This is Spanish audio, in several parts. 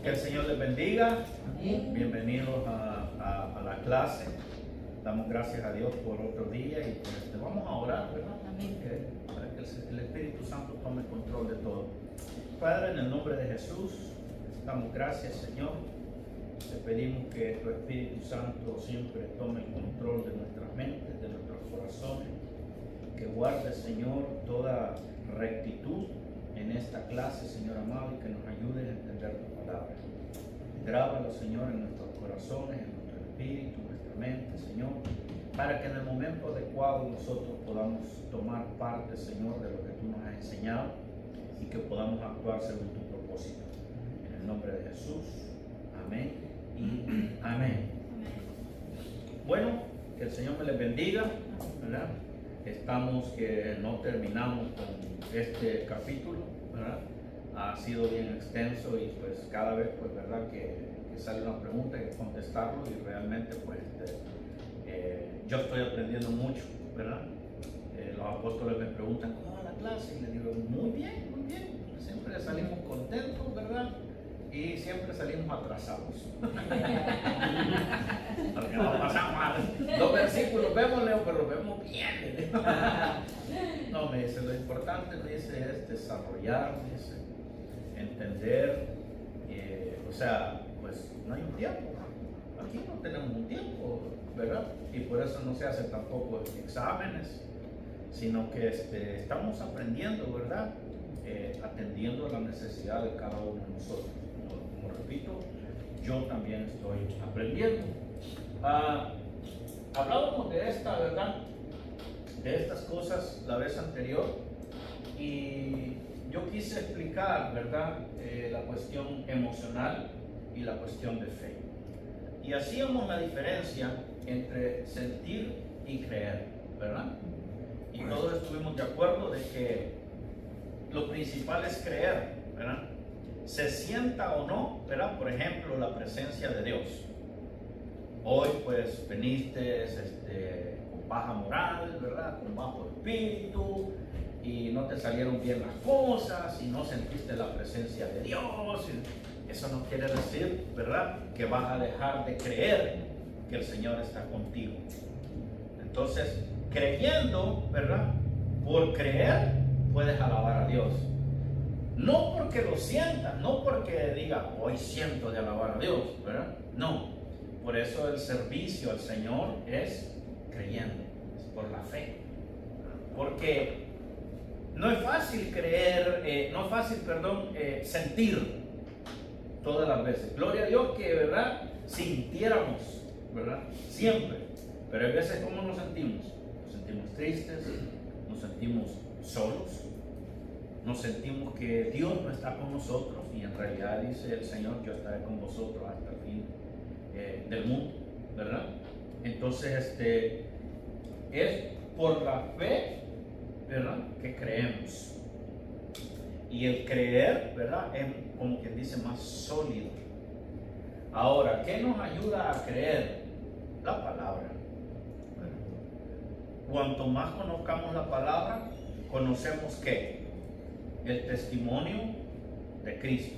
Que el Señor les bendiga. Bienvenidos a la clase. Damos gracias a Dios por otro día y pues, vamos a orar, ¿verdad? Para que el Espíritu Santo tome control de todo. Padre, en el nombre de Jesús, damos gracias, Señor. Te pedimos que tu Espíritu Santo siempre tome control de nuestras mentes, de nuestros corazones. Que guarde, Señor, toda rectitud en esta clase, Señor amado, y que nos ayude a entender tu palabra. Grábalo, Señor, en nuestros corazones, en nuestro espíritu, en nuestra mente, Señor, para que en el momento adecuado nosotros podamos tomar parte, Señor, de lo que tú nos has enseñado y que podamos actuar según tu propósito. En el nombre de Jesús, amén y amén. Bueno, que el Señor me les bendiga, ¿verdad? Estamos que no terminamos con este capítulo, ¿verdad? Ha sido bien extenso y pues cada vez pues verdad que sale una pregunta hay que contestarlo y realmente pues yo estoy aprendiendo mucho, ¿verdad? Los apóstoles me preguntan ¿cómo va la clase? Y les digo muy bien, siempre salimos contentos, ¿verdad? Y siempre salimos atrasados. Porque no pasamos los versículos, vemos, Leo, pero los vemos bien. No, me dice, lo importante, me dice, es desarrollar, me dice, entender, o sea, pues no hay un tiempo. Aquí no tenemos un tiempo, ¿verdad? Y por eso no se hacen tampoco exámenes, sino que estamos aprendiendo, ¿verdad? Atendiendo a la necesidad de cada uno de nosotros. Como repito, yo también estoy aprendiendo. Hablábamos de esta, ¿verdad? De estas cosas la vez anterior y yo quise explicar, ¿verdad? La cuestión emocional y la cuestión de fe. Y hacíamos la diferencia entre sentir y creer, ¿verdad? Y todos estuvimos de acuerdo de que lo principal es creer, ¿verdad? Se sienta o no, ¿verdad? Por ejemplo, la presencia de Dios. Hoy pues veniste con baja moral, ¿verdad? Con bajo espíritu y no te salieron bien las cosas y no sentiste la presencia de Dios. Eso no quiere decir, ¿verdad? Que vas a dejar de creer que el Señor está contigo. Entonces, creyendo, ¿verdad? Por creer puedes alabar a Dios. No porque lo sientas, no porque diga, hoy siento de alabar a Dios, ¿verdad? No, por eso el servicio al Señor es creyendo, es por la fe. Porque no es fácil creer, no es fácil, sentir todas las veces. Gloria a Dios que, ¿verdad? Sintiéramos, ¿verdad? Siempre. Pero hay veces, ¿cómo nos sentimos? Nos sentimos tristes, nos sentimos solos. Nos sentimos que Dios no está con nosotros y en realidad dice el Señor, yo estaré con vosotros hasta el fin del mundo, ¿verdad? Entonces, es por la fe, ¿verdad? Que creemos. Y el creer, ¿verdad? Es como quien dice más sólido. Ahora, ¿qué nos ayuda a creer? La palabra. Cuanto más conozcamos la palabra, conocemos ¿qué? El testimonio de Cristo,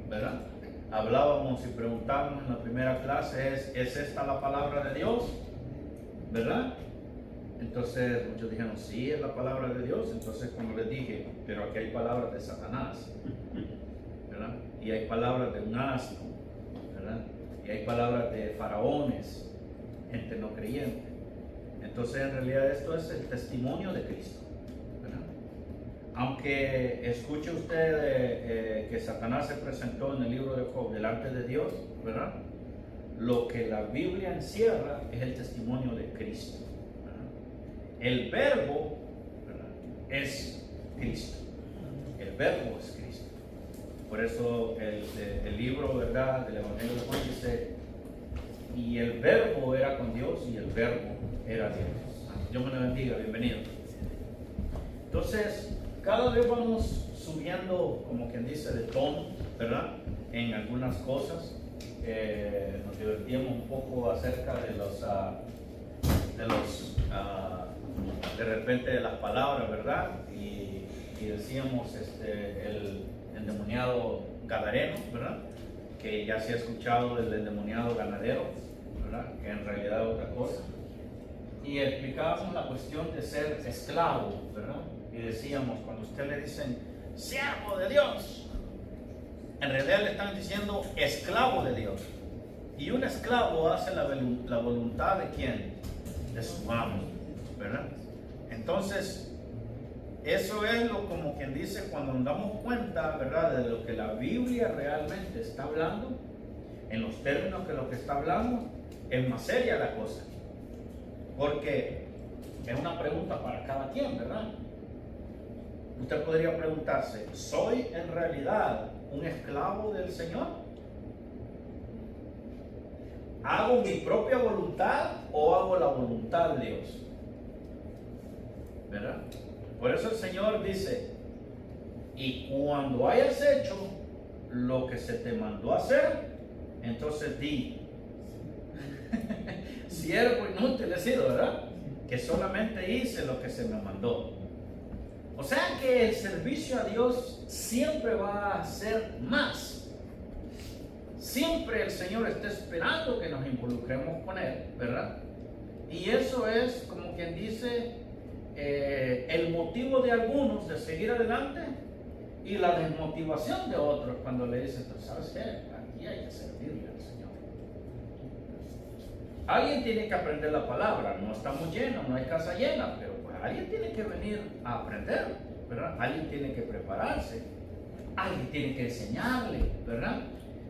¿verdad? Hablábamos y preguntábamos en la primera clase, ¿es esta la palabra de Dios? ¿Verdad? Entonces muchos dijeron, sí, es la palabra de Dios. Entonces cuando les dije, pero aquí hay palabras de Satanás, ¿verdad? Y hay palabras de un asno, ¿verdad? Y hay palabras de faraones, gente no creyente. Entonces en realidad esto es el testimonio de Cristo. Aunque escuche usted que Satanás se presentó en el libro de Job delante de Dios, ¿verdad? Lo que la Biblia encierra es el testimonio de Cristo, ¿verdad? El verbo, ¿verdad? Es Cristo. El verbo es Cristo. Por eso el libro, ¿verdad? Del Evangelio de Juan dice, y el verbo era con Dios y el verbo era Dios. Dios me lo bendiga, bienvenido. Entonces, cada vez vamos subiendo, como quien dice, de tono, ¿verdad? En algunas cosas. Nos divertíamos un poco acerca de de repente de las palabras, ¿verdad? Y decíamos el endemoniado gadareno, ¿verdad? que ya se ha escuchado del endemoniado ganadero, ¿verdad? Que en realidad es otra cosa. Y explicábamos la cuestión de ser esclavo, ¿verdad? Y decíamos, cuando usted le dicen siervo de Dios, en realidad le están diciendo esclavo de Dios. Y un esclavo hace la voluntad de ¿quién? De su amo, ¿verdad? Entonces, eso es lo como quien dice, cuando nos damos cuenta, ¿verdad?, de lo que la Biblia realmente está hablando, en los términos que lo que está hablando, es más seria la cosa. Porque es una pregunta para cada quien, ¿verdad? Usted podría preguntarse, ¿soy en realidad un esclavo del Señor? ¿Hago mi propia voluntad o hago la voluntad de Dios? ¿Verdad? Por eso el Señor dice, y cuando hayas hecho lo que se te mandó hacer, entonces di, siervo inútil he sido, ¿verdad? Que solamente hice lo que se me mandó. O sea que el servicio a Dios siempre va a ser más. Siempre el Señor está esperando que nos involucremos con Él, ¿verdad? Y eso es, como quien dice, el motivo de algunos de seguir adelante y la desmotivación de otros cuando le dicen, ¿sabes qué? Aquí hay que servirle al Señor. Alguien tiene que aprender la palabra, no estamos llenos, no hay casa llena, pero pues alguien tiene que venir a aprender, ¿verdad? Alguien tiene que prepararse, alguien tiene que enseñarle, ¿verdad?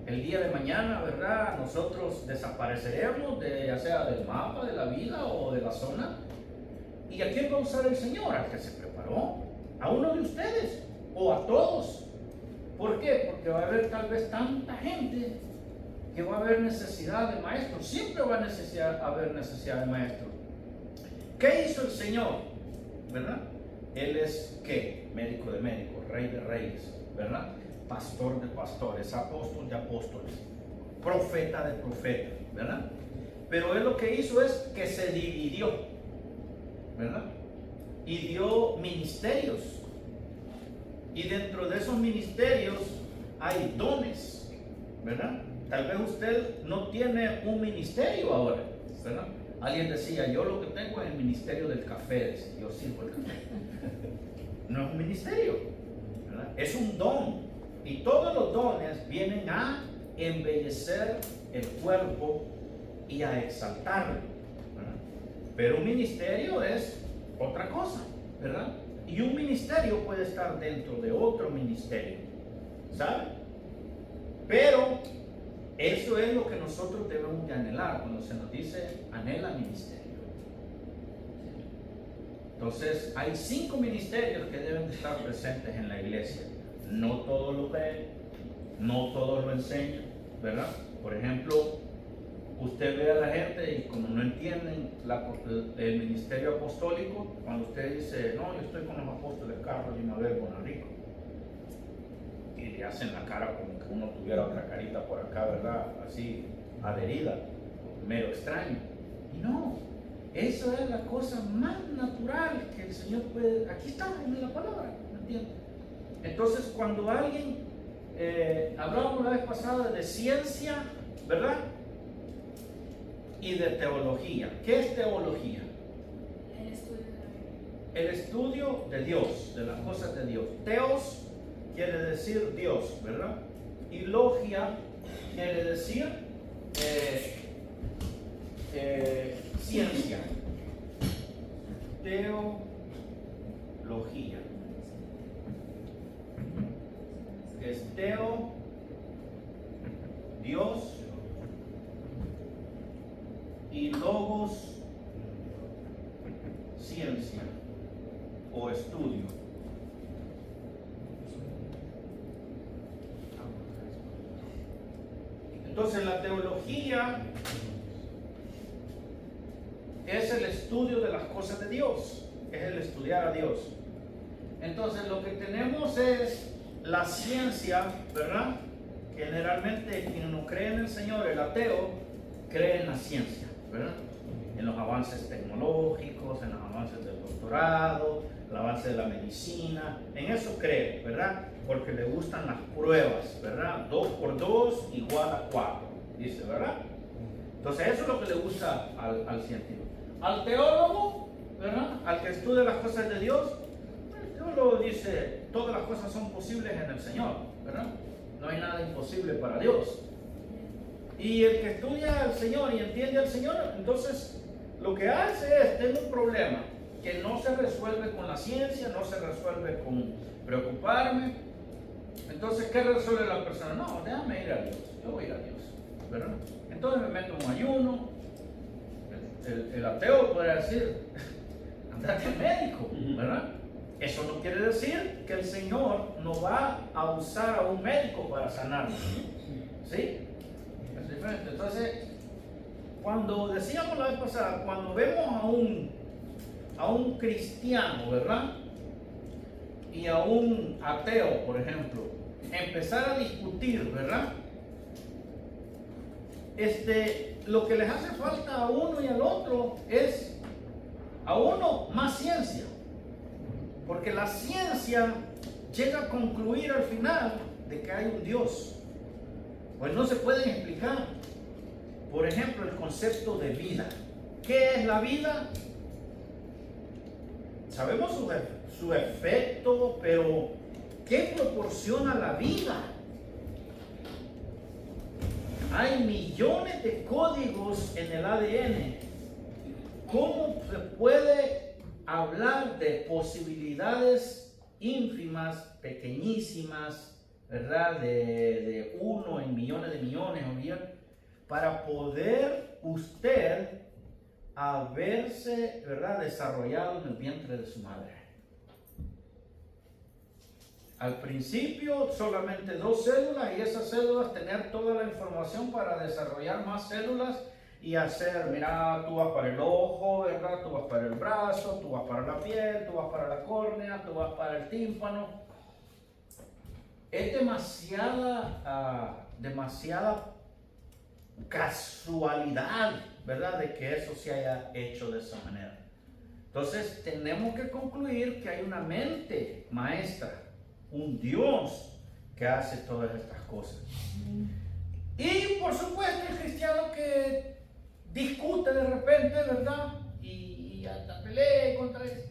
El día de mañana, ¿verdad? Nosotros desapareceremos ya sea del mapa de la vida o de la zona. ¿Y a quién va a usar el Señor? ¿Al que se preparó? ¿A uno de ustedes? ¿O a todos? ¿Por qué? Porque va a haber tal vez tanta gente que va a haber necesidad de maestros. Siempre va a haber necesidad de maestros. ¿Qué hizo el Señor? ¿Verdad? Él es, ¿qué? Médico de médicos, rey de reyes, ¿verdad? Pastor de pastores, apóstol de apóstoles, profeta de profetas, ¿verdad? Pero él lo que hizo es que se dividió, ¿verdad? Y dio ministerios. Y dentro de esos ministerios hay dones, ¿verdad? Tal vez usted no tiene un ministerio ahora, ¿verdad? Alguien decía, yo lo que tengo es el ministerio del café, yo sirvo el café. No es un ministerio, ¿verdad? Es un don. Y todos los dones vienen a embellecer el cuerpo y a exaltarlo, ¿verdad? Pero un ministerio es otra cosa, ¿verdad? Y un ministerio puede estar dentro de otro ministerio, ¿sabe? Pero eso es lo que nosotros debemos de anhelar cuando se nos dice anhela ministerio. Entonces hay 5 ministerios que deben de estar presentes en la iglesia. No todos lo ven, no todos lo enseñan, ¿verdad? Por ejemplo, usted ve a la gente y como no entienden el ministerio apostólico, cuando usted dice, no, yo estoy con los apóstoles Carlos y Mabel Bonarico, y le hacen la cara como que uno tuviera otra carita por acá, ¿verdad? Así, adherida, mero extraño. Y no, eso es la cosa más natural que el Señor puede, aquí está en la palabra, ¿me entiendes? Entonces, cuando alguien, hablábamos la vez pasada de ciencia, ¿verdad? Y de teología. ¿Qué es teología? El estudio de Dios, de las cosas de Dios. Teos quiere decir Dios, ¿verdad? Y logia quiere decir ciencia. Teología. Es teo, Dios, y logos, ciencia o estudio. Entonces la teología es el estudio de las cosas de Dios, es el estudiar a Dios. Entonces lo que tenemos es la ciencia, ¿verdad? Generalmente quien no cree en el Señor, el ateo, cree en la ciencia, ¿verdad? en los avances tecnológicos, en los avances del doctorado, el avance de la medicina, en eso cree, ¿verdad? Porque le gustan las pruebas, ¿verdad? 2 por 2 igual a 4, dice, ¿verdad? Entonces eso es lo que le gusta al científico. Al teólogo, ¿verdad? Al que estudia las cosas de Dios, el teólogo dice, todas las cosas son posibles en el Señor, ¿verdad? No hay nada imposible para Dios. Y el que estudia al Señor y entiende al Señor, entonces lo que hace es, tengo un problema que no se resuelve con la ciencia, no se resuelve con preocuparme. Entonces, ¿qué resuelve la persona? No, déjame ir a Dios, yo voy a ir a Dios, ¿verdad? Entonces me meto en ayuno. El ateo puede decir, andate al médico, ¿verdad? Eso no quiere decir que el Señor no va a usar a un médico para sanarnos, ¿sí? Es diferente. Entonces, cuando decíamos la vez pasada, cuando vemos a un cristiano, ¿verdad? Y a un ateo, por ejemplo, empezar a discutir, ¿verdad? Lo que les hace falta a uno y al otro es a uno más ciencia, porque la ciencia llega a concluir al final de que hay un Dios. Pues no se pueden explicar. Por ejemplo, el concepto de vida. ¿Qué es la vida? Sabemos su efecto, pero ¿qué proporciona la vida? Hay millones de códigos en el ADN. ¿Cómo se puede hablar de posibilidades ínfimas, pequeñísimas, ¿verdad? De 1 en millones de millones o millones, para poder usted haberse, ¿verdad?, desarrollado en el vientre de su madre? Al principio solamente 2 células, y esas células tener toda la información para desarrollar más células y hacer, mira, tú vas para el ojo, ¿verdad? Tú vas para el brazo, tú vas para la piel, tú vas para la córnea, tú vas para el tímpano. Es demasiada casualidad, ¿verdad?, de que eso se haya hecho de esa manera. Entonces tenemos que concluir que hay una mente maestra, un Dios que hace todas estas cosas. Y por supuesto el cristiano que discute de repente, ¿verdad? Y hasta pelea contra eso,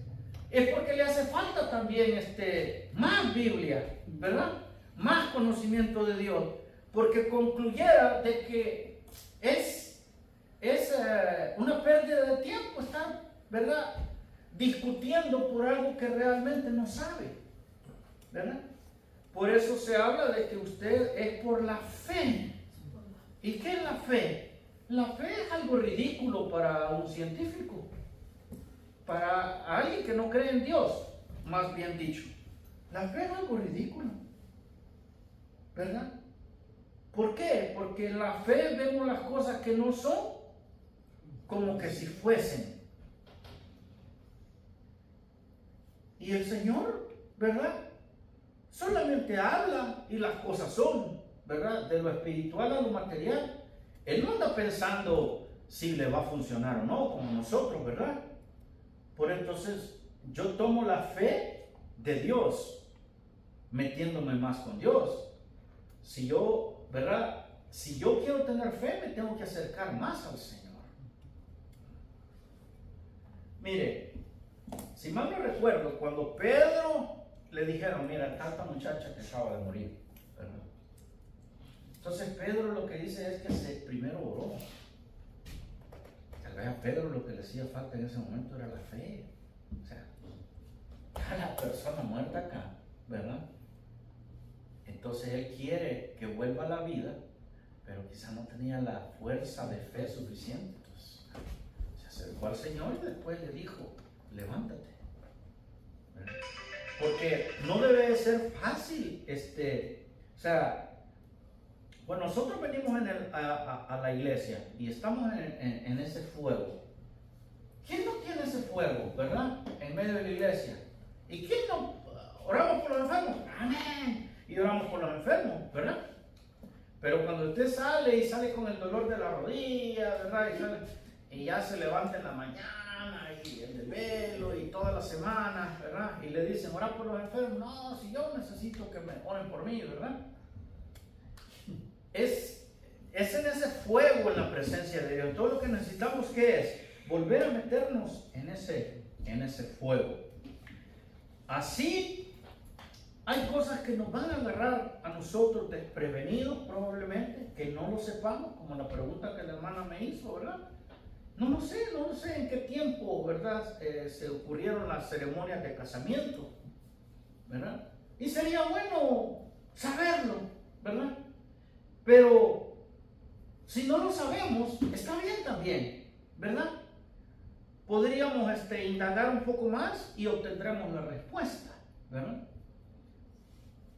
es porque le hace falta también más Biblia, ¿verdad? Más conocimiento de Dios, porque concluyera de que es una pérdida de tiempo estar, ¿verdad?, discutiendo por algo que realmente no sabe, ¿verdad? Por eso se habla de que usted es por la fe. ¿Y qué es la fe? La fe es algo ridículo para un científico, para alguien que no cree en Dios, más bien dicho. La fe es algo ridículo, ¿verdad? ¿Por qué? Porque en la fe vemos las cosas que no son como que si fuesen. Y el Señor, ¿verdad?, solamente habla y las cosas son, ¿verdad? De lo espiritual a lo material. Él no anda pensando si le va a funcionar o no, como nosotros, ¿verdad? Por entonces yo tomo la fe de Dios, metiéndome más con Dios. Si yo, ¿verdad?, si yo quiero tener fe, me tengo que acercar más al Señor. Mire, si mal no recuerdo, cuando Pedro le dijeron, mira, esta muchacha que acaba de morir, ¿verdad? Entonces Pedro lo que dice es que primero oró. Tal vez a Pedro lo que le hacía falta en ese momento era la fe. O sea, a la persona muerta acá, ¿verdad? Entonces él quiere que vuelva a la vida, pero quizás no tenía la fuerza de fe suficiente. Entonces se acercó al Señor y después le dijo, levántate, ¿verdad? Porque no debe de ser fácil, o sea, bueno, nosotros venimos a la iglesia y estamos en ese fuego. ¿Quién no tiene ese fuego, verdad? En medio de la iglesia. ¿Y quién no? Oramos por los enfermos. Amén. Y oramos por los enfermos, ¿verdad? Pero cuando usted sale y sale con el dolor de la rodilla, ¿verdad? y ya se levanta en la mañana y el desvelo y toda la semana, ¿verdad? Y le dicen, ora por los enfermos. No, si yo necesito que me oren por mí, ¿verdad? Es en ese fuego en la presencia de Dios. Todo lo que necesitamos, ¿qué es? Volver a meternos en ese fuego. Así, hay cosas que nos van a agarrar a nosotros desprevenidos probablemente, que no lo sepamos, como la pregunta que la hermana me hizo, ¿verdad? No lo sé en qué tiempo, ¿verdad? Se ocurrieron las ceremonias de casamiento, ¿verdad? Y sería bueno saberlo, ¿verdad? Pero si no lo sabemos, está bien también, ¿verdad? Podríamos indagar un poco más y obtendremos la respuesta, ¿verdad?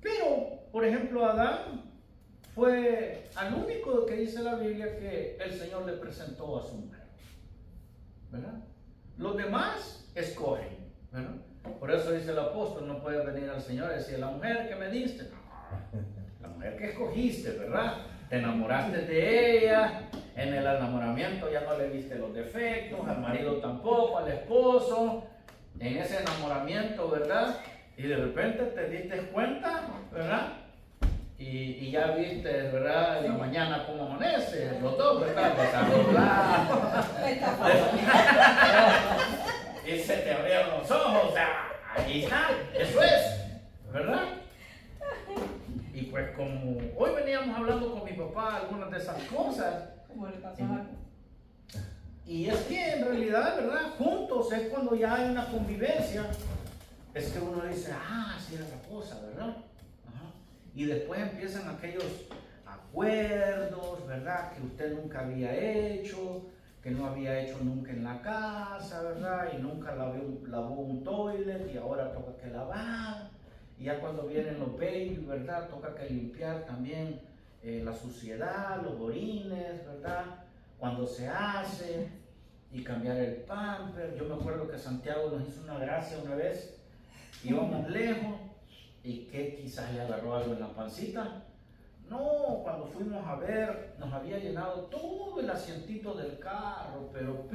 Pero, por ejemplo, Adán fue al único que dice la Biblia que el Señor le presentó a su mujer, ¿verdad? Los demás escogen, ¿verdad? Por eso dice el apóstol, no puede venir al Señor y decir, la mujer que me diste, no, la mujer que escogiste, ¿verdad? Te enamoraste de ella, en el enamoramiento ya no le viste los defectos, al marido tampoco, al esposo, en ese enamoramiento, ¿verdad? Y de repente te diste cuenta, ¿verdad? Y ya viste, ¿verdad? En la mañana cómo amanece, los dos, ¿verdad? Y se te abrieron los ojos, o sea, ahí está, eso es, ¿verdad? Y pues como hoy veníamos hablando con mi papá algunas de esas cosas, ¿Cómo le pasó algo? y es que en realidad, ¿verdad? Juntos es cuando ya hay una convivencia, es que uno dice, sí era la cosa, ¿verdad? Ajá. Y después empiezan aquellos acuerdos, ¿verdad? Que usted nunca había hecho, que no había hecho nunca en la casa, ¿verdad? Y nunca lavó un toilet y ahora toca que lavar. Y ya cuando vienen los babies, ¿verdad? Toca que limpiar también la suciedad, los orines, ¿verdad? Cuando se hace y cambiar el pamper. Yo me acuerdo que Santiago nos hizo una gracia una vez. Íbamos lejos y que quizás le agarró algo en la pancita. No, cuando fuimos a ver, nos había llenado todo el asientito del carro, pero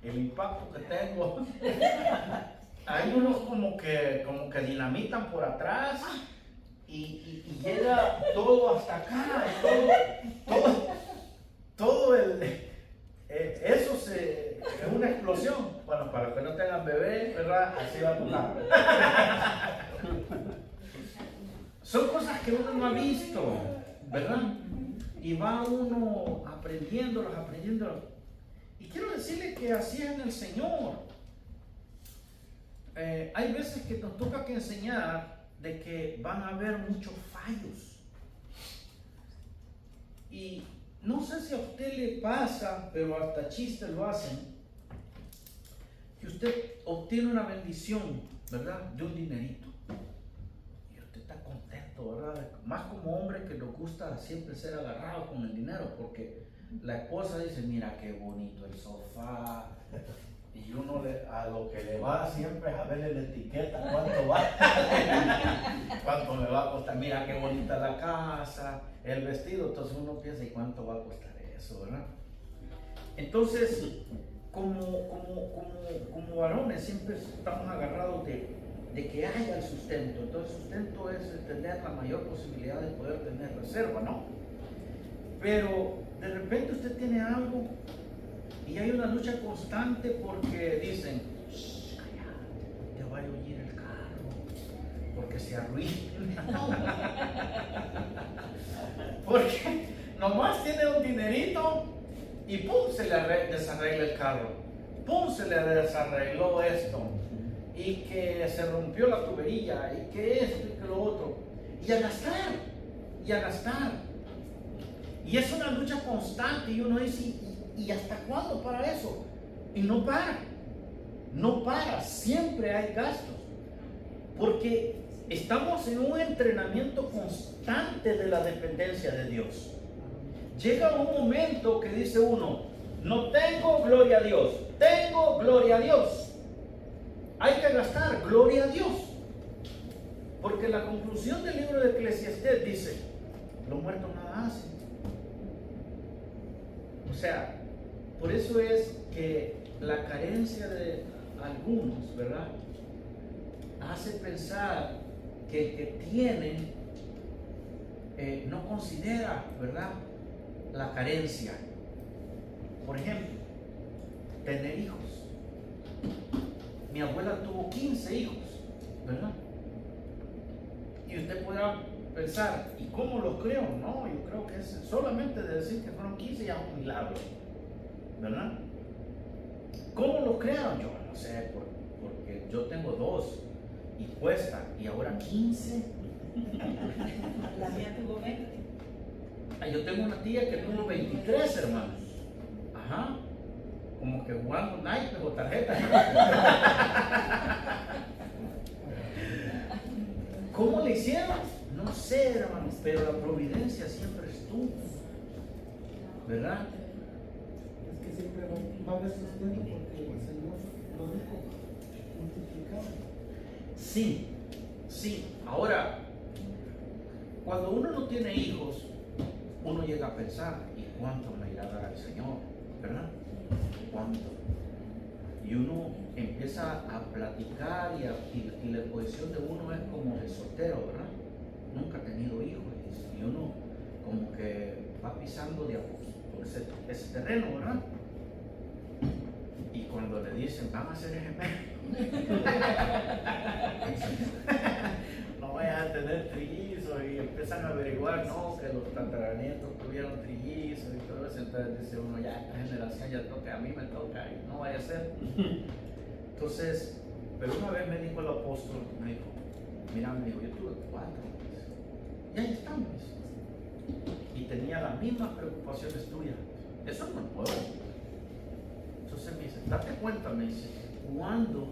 el impacto que tengo. Hay unos como que dinamitan por atrás y llega todo hasta acá, todo eso es una explosión. Bueno, para que no tengan bebé, ¿verdad? Así va a tocar. Son cosas que uno no ha visto, ¿verdad? Y va uno aprendiéndolas. Y quiero decirle que así es en el Señor. Hay veces que nos toca que enseñar de que van a haber muchos fallos. Y no sé si a usted le pasa, pero hasta chistes lo hacen, que usted obtiene una bendición, ¿verdad? De un dinerito. Y usted está contento, ¿verdad? Más como hombre que nos gusta siempre ser agarrado con el dinero, porque la esposa dice, mira qué bonito el sofá. Y uno a lo que le va siempre es a verle la etiqueta, cuánto va, cuánto me va a costar, mira qué bonita la casa, el vestido, entonces uno piensa, ¿y cuánto va a costar eso, verdad? Entonces, como varones siempre estamos agarrados de que haya el sustento. Entonces el sustento es tener la mayor posibilidad de poder tener reserva, ¿no? Pero de repente usted tiene algo y hay una lucha constante porque dicen, calla, te va a oír el carro, porque se arruina. Porque nomás tiene un dinerito y pum, se le desarregla el carro, pum, se le desarregló esto, y que se rompió la tubería, y que esto y que lo otro, y a gastar. Y es una lucha constante y uno dice, ¿y hasta cuándo para eso? Y no para, siempre hay gastos, porque estamos en un entrenamiento constante de la dependencia de Dios. Llega un momento que dice uno, no tengo, gloria a Dios, tengo, gloria a Dios. Hay que gastar, gloria a Dios. Porque la conclusión del libro de Eclesiastés dice, los muertos nada hacen. sea, por eso es que la carencia de algunos, ¿verdad?, hace pensar que el que tiene no considera, ¿verdad?, la carencia. Por ejemplo, tener hijos. Mi abuela tuvo 15 hijos, ¿verdad? Y usted podrá pensar, ¿y cómo lo creo? No, yo creo que es solamente de decir que fueron 15 ya un milagro, ¿verdad? ¿Cómo lo crearon? Yo no sé, porque yo tengo 2 y cuesta, y ahora 15. La mía tuvo 20. Yo tengo una tía que tuvo 23 hermanos. Ajá. Como que jugando naipes o tarjetas. ¿Cómo le hicieron? No sé, hermanos, pero la providencia siempre estuvo, ¿verdad? Es que siempre va a haber sustento porque el Señor lo dijo, multiplicado. Sí, sí. Ahora, cuando uno no tiene hijos, uno llega a pensar, ¿y cuánto me irá a dar el Señor? ¿Verdad? ¿Cuánto? Y uno empieza a platicar y la posición de uno es como de soltero, ¿verdad? Nunca ha tenido hijos y uno como que va pisando de a poco ese terreno, ¿verdad? Y cuando le dicen, van a hacer gemelo, no vayas a tener trillizos, y empiezan a averiguar, no, que los tataranietos tuvieron trillizos y todo eso. Entonces dice uno, ya esta generación ya toca, a mí me toca y no vaya a ser. Entonces, pero una vez me dijo el apóstol, me dijo, mira, me dijo, yo tuve 4, y ahí estamos, y tenía las mismas preocupaciones tuyas. Eso no es nuevo. Entonces me dice, date cuenta, me dice, cuando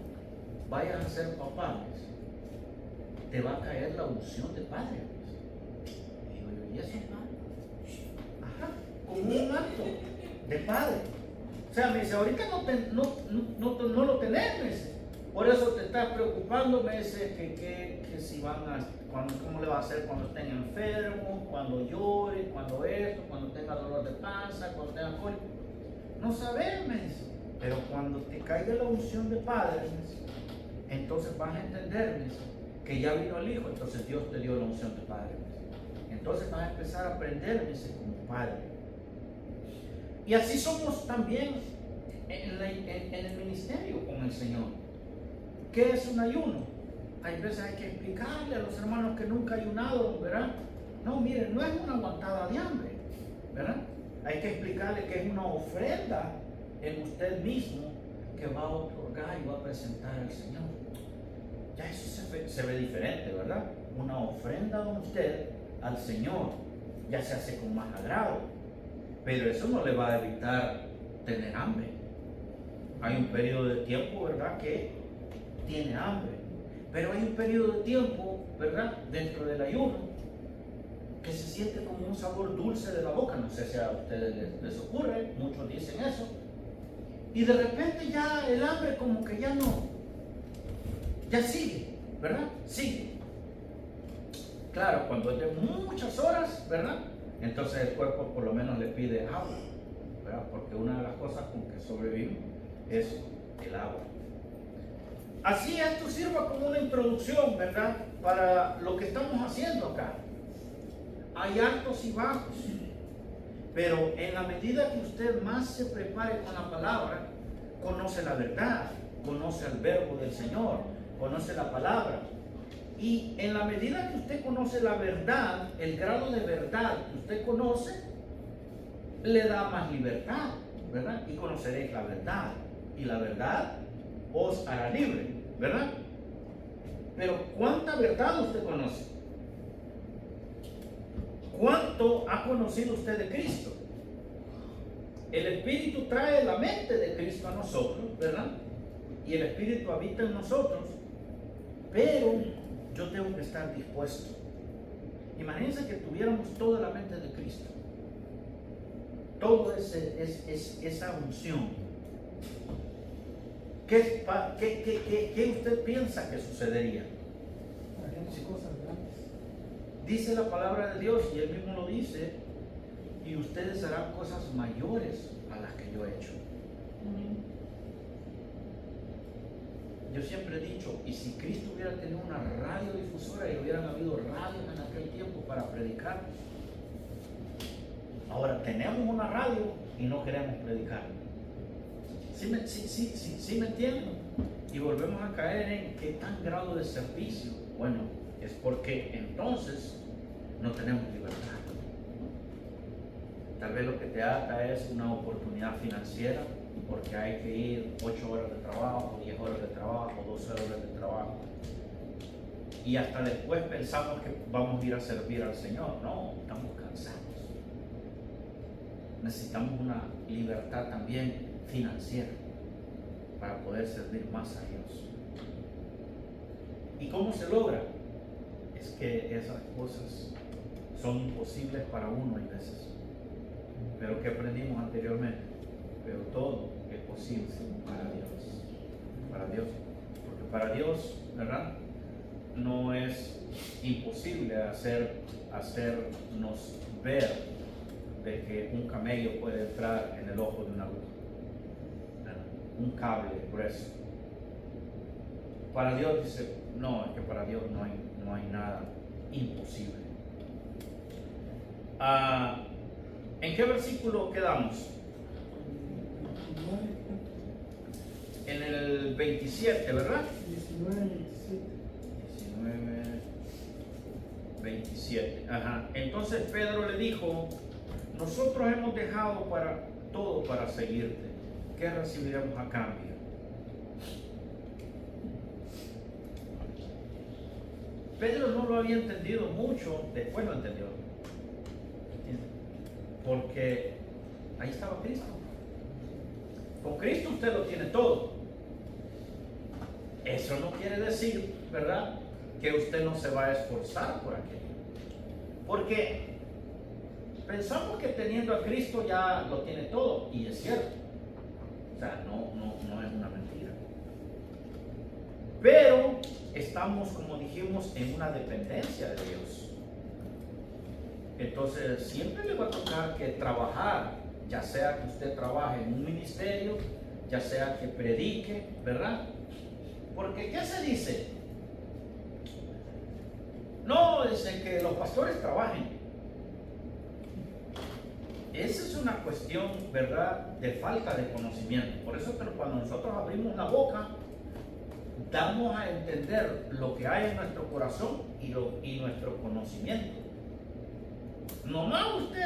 vayas a ser papá, me dice, te va a caer la unción de padre. Y digo yo, ¿y eso? Ajá, como un acto de padre. O sea, me dice, ahorita no lo tenés, me dice. Por eso te estás preocupando, me dice, que si van a, cómo le va a hacer cuando estén enfermos, cuando llore, cuando esto, cuando tenga dolor de panza, cuando tenga cólico. No sabes, me dice. Pero cuando te caiga la unción de padre, me dice, entonces vas a entender, me dice, que ya vino el Hijo, entonces Dios te dio la unción de padre. Me dice. Entonces vas a empezar a aprender, me dice, como padre. Y así somos también en el ministerio con el Señor. ¿Qué es un ayuno? Hay veces hay que explicarle a los hermanos que nunca ayunado, ¿verdad? No, miren, no es una aguantada de hambre, ¿verdad? Hay que explicarle que es una ofrenda en usted mismo que va a otorgar y va a presentar al Señor. Ya eso se ve diferente, ¿verdad? Una ofrenda de usted al Señor ya se hace con más agrado, pero eso no le va a evitar tener hambre. Hay un periodo de tiempo, ¿verdad?, que tiene hambre, pero hay un periodo de tiempo, ¿verdad?, dentro del ayuno que se siente como un sabor dulce de la boca. No sé si a ustedes les ocurre, muchos dicen eso, y de repente ya el hambre como que ya no, ya sigue, ¿verdad? Sigue. Claro, cuando es de muchas horas, ¿verdad?, entonces el cuerpo por lo menos le pide agua, ¿verdad? Porque una de las cosas con que sobrevivimos es el agua. Así esto sirva como una introducción, ¿verdad?, para lo que estamos haciendo acá. Hay altos y bajos, pero en la medida que usted más se prepare con la palabra, conoce la verdad, conoce el verbo del Señor, conoce la palabra. Y en la medida que usted conoce la verdad, el grado de verdad que usted conoce, le da más libertad, ¿verdad? Y conoceréis la verdad, y la verdad os hará libre, ¿verdad? Pero ¿cuánta verdad usted conoce? ¿Cuánto ha conocido usted de Cristo? El Espíritu trae la mente de Cristo a nosotros, ¿verdad? Y el Espíritu habita en nosotros, pero yo tengo que estar dispuesto. Imagínense que tuviéramos toda la mente de Cristo, todo esa unción. ¿Qué usted piensa que sucedería? Haríamos cosas grandes. Dice la palabra de Dios, y él mismo lo dice, y ustedes harán cosas mayores a las que yo he hecho. Yo siempre he dicho, y si Cristo hubiera tenido una radiodifusora y hubieran habido radios en aquel tiempo para predicar, ahora tenemos una radio y no queremos predicar. ¿Sí me entienden? Y volvemos a caer en qué tan grado de servicio. Bueno, es porque entonces no tenemos libertad. Tal vez lo que te ata es una oportunidad financiera, porque hay que ir 8 horas de trabajo, 10 horas de trabajo, 12 horas de trabajo. Y hasta después pensamos que vamos a ir a servir al Señor. No, estamos cansados. Necesitamos una libertad también financiera para poder servir más a Dios. ¿Y cómo se logra? Es que esas cosas son imposibles para uno a veces. Pero que aprendimos anteriormente, pero todo es posible para Dios. Para Dios. Porque para Dios, ¿verdad? No es imposible hacernos ver de que un camello puede entrar en el ojo de una aguja. Un cable grueso. Para Dios dice, no, es que para Dios no hay nada imposible. ¿En qué versículo quedamos? En el 27, ¿verdad? 27. Ajá. Entonces Pedro le dijo, nosotros hemos dejado todo para seguirte. ¿Qué recibiremos a cambio? Pedro no lo había entendido mucho, después lo entendió. Porque ahí estaba Cristo. Con Cristo usted lo tiene todo. Eso no quiere decir, ¿verdad?, que usted no se va a esforzar por aquello. Porque pensamos que teniendo a Cristo ya lo tiene todo, y es cierto. O sea, no es una mentira. Pero estamos, como dijimos, en una dependencia de Dios. Entonces siempre le va a tocar que trabajar, ya sea que usted trabaje en un ministerio, ya sea que predique, ¿verdad? Porque ¿qué se dice? No, dice que los pastores trabajen. Esa es una cuestión, ¿verdad?, de falta de conocimiento. Por eso, pero cuando nosotros abrimos la boca, damos a entender lo que hay en nuestro corazón y nuestro conocimiento. Nomás usted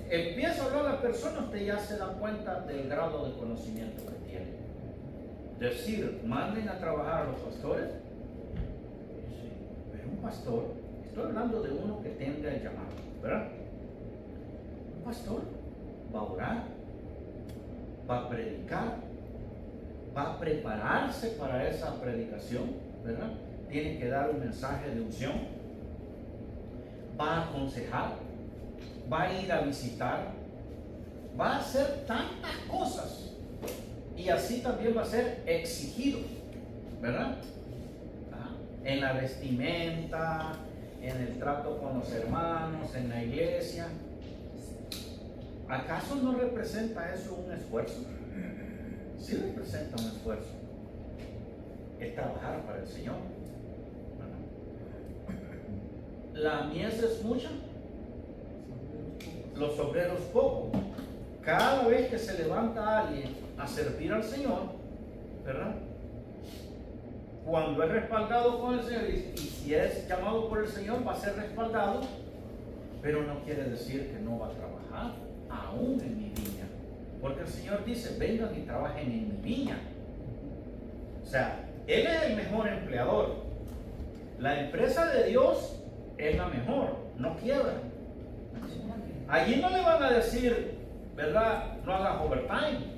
empieza a hablar a la persona, usted ya se da cuenta del grado de conocimiento que tiene. Decir, manden a trabajar a los pastores. Pero un pastor, estoy hablando de uno que tenga el llamado, ¿verdad? Un pastor va a orar, va a predicar, va a prepararse para esa predicación, ¿verdad? Tiene que dar un mensaje de unción, va a aconsejar, va a ir a visitar, va a hacer tantas cosas, y así también va a ser exigido, ¿verdad? En la vestimenta, en el trato con los hermanos, en la iglesia. ¿Acaso no representa eso un esfuerzo? Sí representa un esfuerzo. Es trabajar para el Señor. La mies es mucha, los obreros pocos. Cada vez que se levanta alguien a servir al Señor, ¿verdad?, cuando es respaldado con el Señor, y si es llamado por el Señor, va a ser respaldado, pero no quiere decir que no va a trabajar aún en mi viña, porque el Señor dice, vengan y trabajen en mi viña. O sea, Él es el mejor empleador. La empresa de Dios es la mejor, no quiebra. Allí no le van a decir, ¿verdad?, no hagas overtime.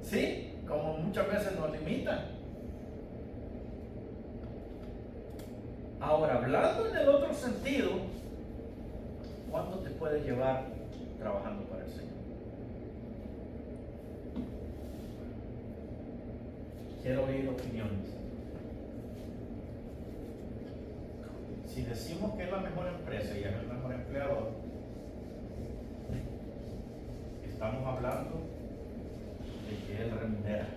Sí, como muchas veces nos limitan. Ahora, hablando en el otro sentido, ¿cuánto te puede llevar trabajando para el Señor? Quiero oír opiniones. si decimos que es la mejor empresa y es el mejor empleador, estamos hablando de que Él remunera.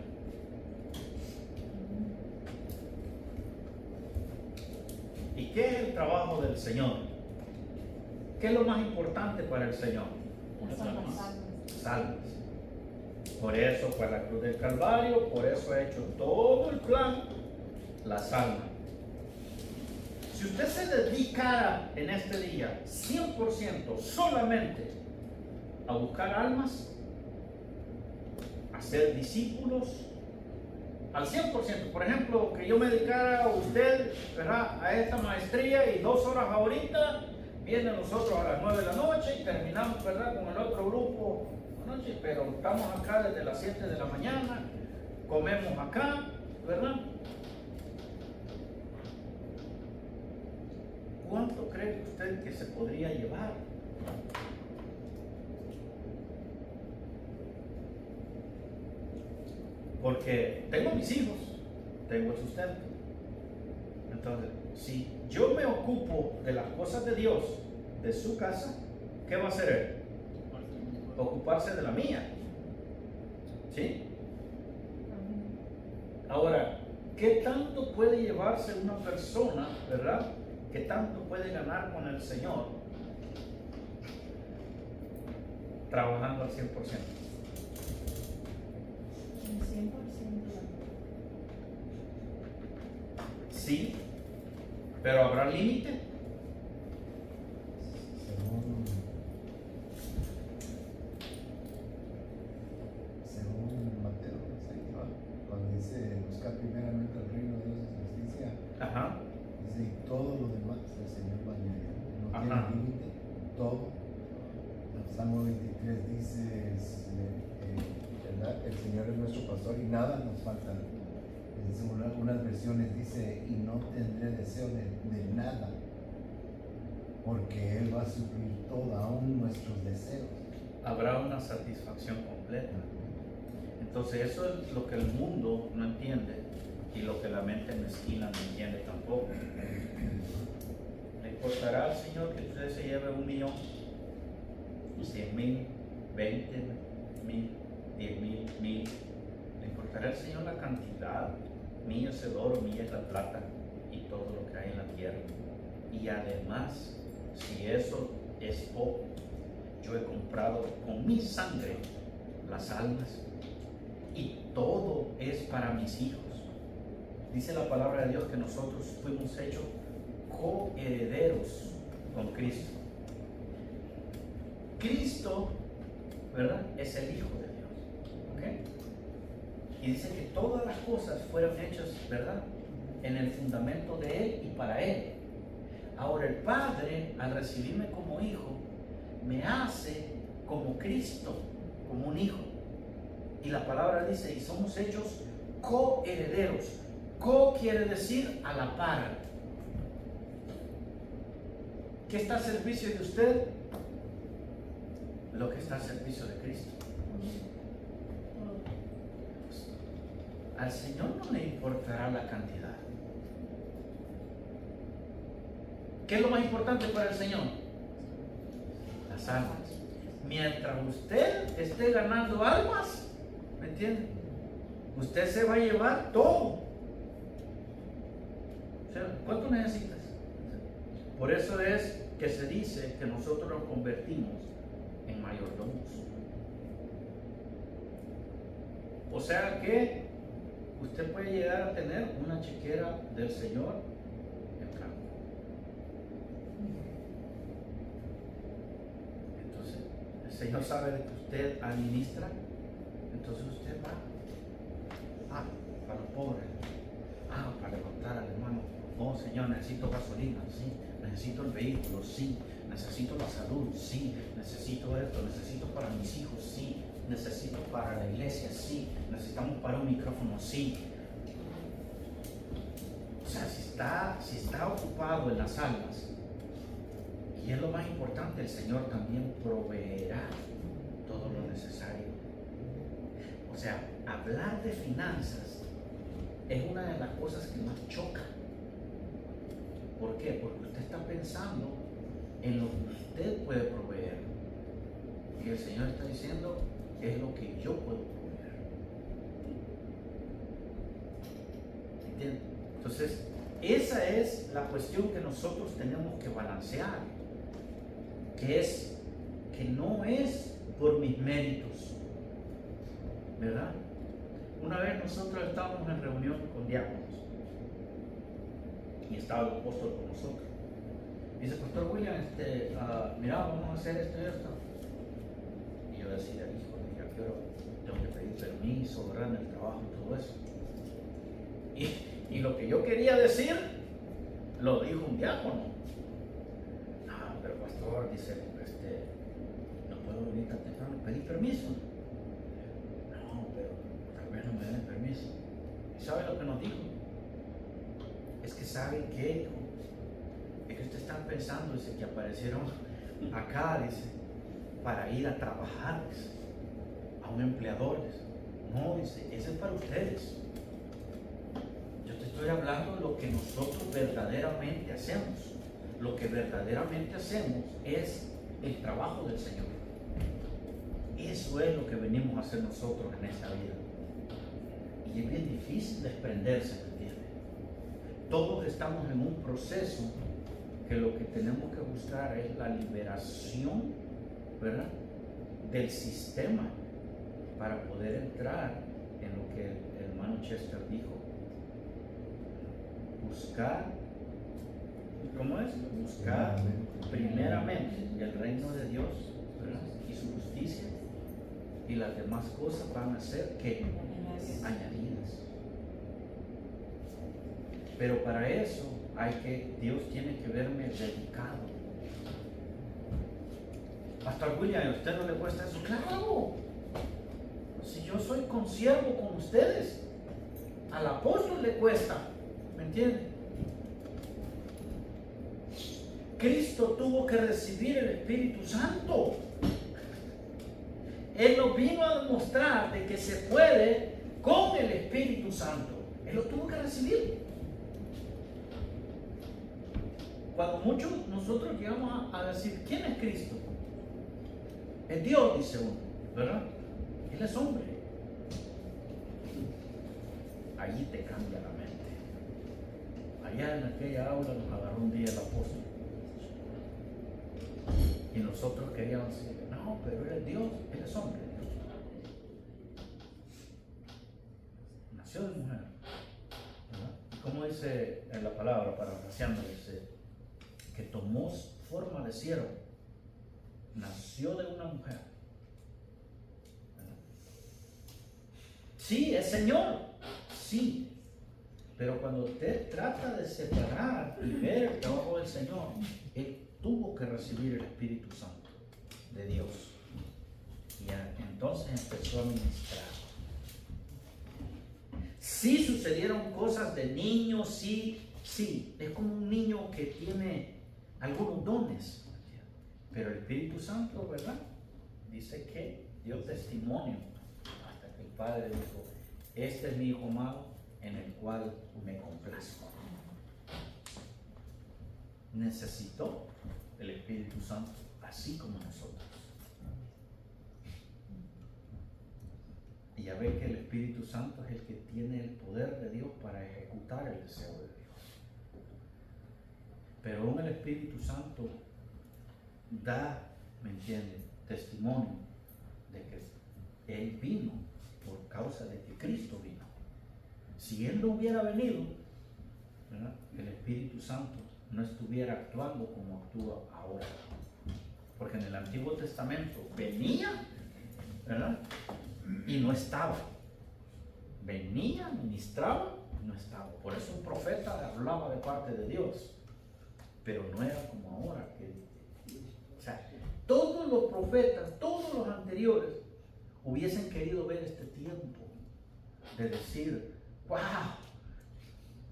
¿Y qué es el trabajo del Señor? ¿Qué es lo más importante para el Señor? Las almas. Las almas. Por eso fue la cruz del Calvario, por eso ha hecho todo el plan, las almas. Si usted se dedicara en este día 100% solamente a buscar almas, a ser discípulos, al 100%, por ejemplo, que yo me dedicara a usted, ¿verdad?, a esta maestría y 2 horas ahorita, vienen nosotros a las 9 de la noche y terminamos, ¿verdad?, con el otro grupo anoche, pero estamos acá desde las 7 de la mañana, comemos acá, ¿verdad? ¿Cuánto cree usted que se podría llevar? Porque tengo mis hijos, tengo el sustento. Entonces, si yo me ocupo de las cosas de Dios, de su casa, ¿qué va a hacer Él? Ocuparse de la mía. ¿Sí? Ahora, ¿qué tanto puede llevarse una persona, verdad? ¿Qué tanto puede ganar con el Señor trabajando al 100%? El 100%. Sí, pero ¿habrá límite? Según Mateo 6, cuando dice buscar primeramente el reino de Dios y su justicia, Ajá. dice, y todo lo demás el Señor va a añadir. No Ajá. tiene límite, todo. El Salmo 23 dice, ¿verdad? El Señor es nuestro pastor y nada nos falta. Dice, unas versiones dice, y no tendré deseo de nada, porque Él va a suplir todo, aún nuestros deseos. Habrá una satisfacción completa. Entonces eso es lo que el mundo no entiende y lo que la mente mezquina no entiende tampoco. ¿Le importará al Señor que usted se lleve 1.000.000, 100.000, 20.000, 10.000, 1.000? ¿Le importará al Señor la cantidad? Mío es el oro, mía es la plata y todo lo que hay en la tierra. Y además, si eso es poco, yo he comprado con mi sangre las almas y todo es para mis hijos. Dice la palabra de Dios que nosotros fuimos hechos coherederos con Cristo. Cristo, ¿verdad?, es el Hijo de Dios. ¿Ok? Y dice que todas las cosas fueron hechas, ¿verdad?, en el fundamento de Él y para Él. Ahora el Padre, al recibirme como hijo, me hace como Cristo, como un hijo. Y la palabra dice, y somos hechos coherederos. Co quiere decir a la par. ¿Qué está al servicio de usted? Lo que está al servicio de Cristo. Al Señor no le importará la cantidad. ¿Qué es lo más importante para el Señor? Las almas. Mientras usted esté ganando almas, ¿me entiende?, usted se va a llevar todo. O sea, ¿cuánto necesitas? Por eso es que se dice que nosotros nos convertimos en mayordomos. O sea que usted puede llegar a tener una chequera del Señor en blanco. Entonces, el Señor sabe de que usted administra, entonces usted va para los pobres, para levantar al hermano. Oh Señor, necesito gasolina, sí, necesito el vehículo, sí, necesito la salud, sí, necesito esto, necesito para mis hijos, sí, necesito para la iglesia, sí, necesitamos para un micrófono, sí. O sea, si está ocupado en las almas, y es lo más importante, el Señor también proveerá todo lo necesario. O sea, hablar de finanzas es una de las cosas que más choca. ¿Por qué? Porque usted está pensando en lo que usted puede proveer. Y el Señor está diciendo, es lo que yo puedo proveer. ¿Entiende? Entonces, esa es la cuestión que nosotros tenemos que balancear, que no es por mis méritos, ¿verdad? Una vez nosotros estábamos en reunión con diáconos y estaba el apóstol con nosotros. Dice, Pastor William, mira, vamos a hacer esto y esto. Y yo decía, hijo, ¿a qué hora tengo que pedir permiso, ¿verdad? En el trabajo y todo eso. Y lo que yo quería decir, lo dijo un diácono. Ah, pero pastor, dice, no puedo venir tan temprano, pedí permiso. No, pero tal vez no me den permiso. ¿Y sabe lo que nos dijo? Es que ¿saben qué, hijo? Es que ustedes están pensando, dice, que aparecieron acá, dice, para ir a trabajar, dice, a un empleador, dice. No, dice, ese es para ustedes. Yo te estoy hablando de lo que nosotros verdaderamente hacemos. Lo que verdaderamente hacemos es el trabajo del Señor. Eso es lo que venimos a hacer nosotros en esta vida. Y es bien difícil desprenderse, ¿me entiendes? Todos estamos en un proceso que lo que tenemos que buscar es la liberación, ¿verdad?, del sistema para poder entrar en lo que el hermano Chester dijo. Buscar, ¿cómo es? Buscar primeramente el reino de Dios, ¿verdad?, y su justicia, y las demás cosas van a ser ¿qué? Añadidas. Pero para eso Dios tiene que verme dedicado. Pastor William, ¿a usted no le cuesta eso? Claro. Si yo soy consiervo con ustedes, al apóstol le cuesta, ¿me entiende? Cristo tuvo que recibir el Espíritu Santo. Él nos vino a demostrar de que se puede con el Espíritu Santo. Él lo tuvo que recibir. Cuando muchos nosotros llegamos a decir, ¿quién es Cristo? Es Dios, dice uno, ¿verdad? Él es hombre. Allí te cambia la mente. Allá en aquella aula nos agarró un día el apóstol. Y nosotros queríamos decir, no, pero Él es Dios, Él es hombre. Nació de mujer, ¿verdad? Y como dice en la palabra, parafraseando, dice que tomó forma de siervo, nació de una mujer. ¿Verdad? Sí, es Señor, sí, pero cuando usted trata de separar y ver el trabajo del Señor, Él tuvo que recibir el Espíritu Santo de Dios. Y entonces empezó a ministrar. Sí sucedieron cosas de niños, sí, es como un niño que tiene algunos dones, pero el Espíritu Santo, ¿verdad?, dice que dio testimonio hasta que el Padre dijo, este es mi Hijo amado en el cual me complazco. Necesitó el Espíritu Santo así como nosotros. Y ya ve que el Espíritu Santo es el que tiene el poder de Dios para ejecutar el deseo de Dios. Pero aún el Espíritu Santo da, ¿me entienden?, testimonio de que Él vino por causa de que Cristo vino. Si Él no hubiera venido, ¿verdad?, el Espíritu Santo no estuviera actuando como actúa ahora. Porque en el Antiguo Testamento venía, ¿verdad?, y no estaba. Venía, ministraba, y no estaba. Por eso un profeta hablaba de parte de Dios. Pero no era como ahora. O sea, todos los profetas, todos los anteriores, hubiesen querido ver este tiempo de decir, wow,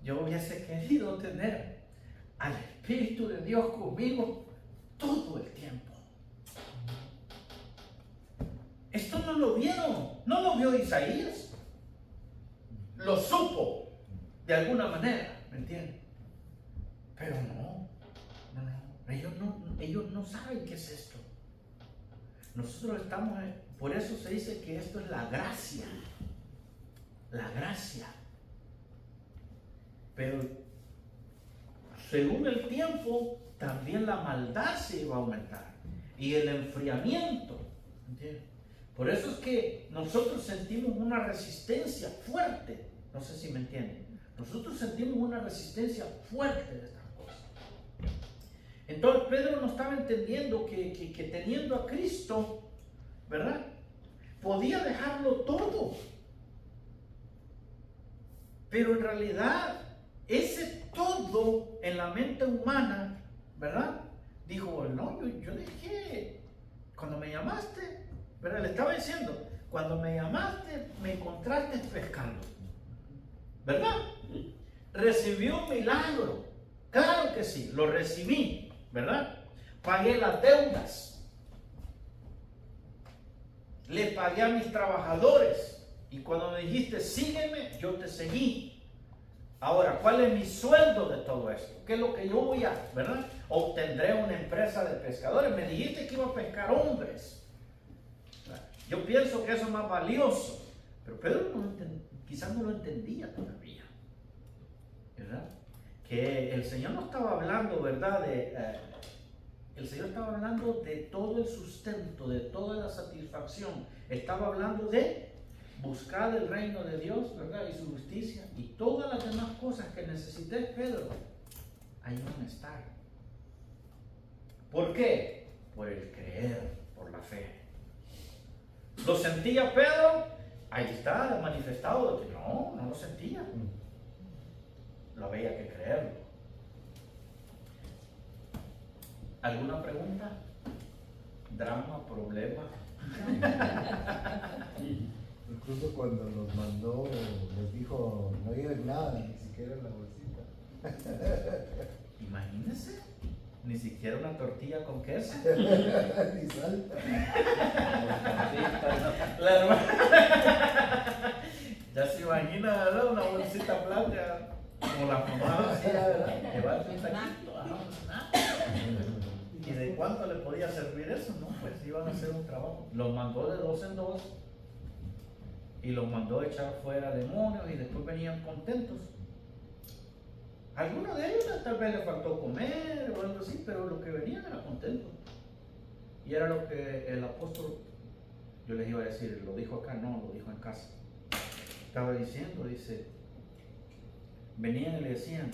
yo hubiese querido tener al Espíritu de Dios conmigo todo el tiempo. Esto no lo vieron, no lo vio Isaías. Lo supo de alguna manera, ¿me entienden? Pero no, ellos no saben qué es esto. Nosotros estamos, por eso se dice que esto es la gracia. La gracia. Pero según el tiempo, también la maldad se iba a aumentar. Y el enfriamiento. ¿Entiendes? Por eso es que nosotros sentimos una resistencia fuerte. No sé si me entienden. Nosotros sentimos una resistencia fuerte de estas cosas. Entonces Pedro no estaba entendiendo que teniendo a Cristo, ¿verdad? Podía dejarlo todo. Pero en realidad, ese todo en la mente humana, ¿verdad? Dijo, no, yo dejé, cuando me llamaste, ¿verdad? Le estaba diciendo, cuando me llamaste, me encontraste pescando, ¿verdad? Recibió un milagro, claro que sí, lo recibí, ¿verdad? Pagué las deudas, le pagué a mis trabajadores, y cuando me dijiste, sígueme, yo te seguí. Ahora, ¿cuál es mi sueldo de todo esto? ¿Qué es lo que yo voy a, verdad? Obtendré una empresa de pescadores. Me dijiste que iba a pescar hombres. Yo pienso que eso es más valioso. Pero Pedro quizás no lo entendía todavía. ¿Verdad? Que el Señor no estaba hablando, ¿verdad? El Señor estaba hablando de todo el sustento, de toda la satisfacción. Estaba hablando de buscar el reino de Dios, ¿verdad? Y su justicia. Y todas las demás cosas que necesites, Pedro, ahí van a estar. ¿Por qué? Por el creer, por la fe. ¿Lo sentía Pedro? Ahí está manifestado de que no lo sentía. Lo había que creerlo. ¿Alguna pregunta? ¿Drama? ¿Problema? Incluso cuando los mandó, les dijo, no lleven nada, ni siquiera la bolsita. Imagínense, ni siquiera una tortilla con queso. Ni sal. La hermana, ya se imagina, ¿verdad? Una bolsita blanca, como la mamá hacía, ¿verdad? Llevarse un taquito, nada. ¿Y de cuánto le podía servir eso? No, pues iban a hacer un trabajo. Los mandó de 2 en 2 y los mandó a echar fuera demonios y después venían contentos. Algunos de ellos tal vez les faltó comer o algo así, pero lo que venían era contento. Y era lo que el apóstol, yo les iba a decir, lo dijo acá, no, lo dijo en casa. Estaba diciendo, dice, venían y le decían,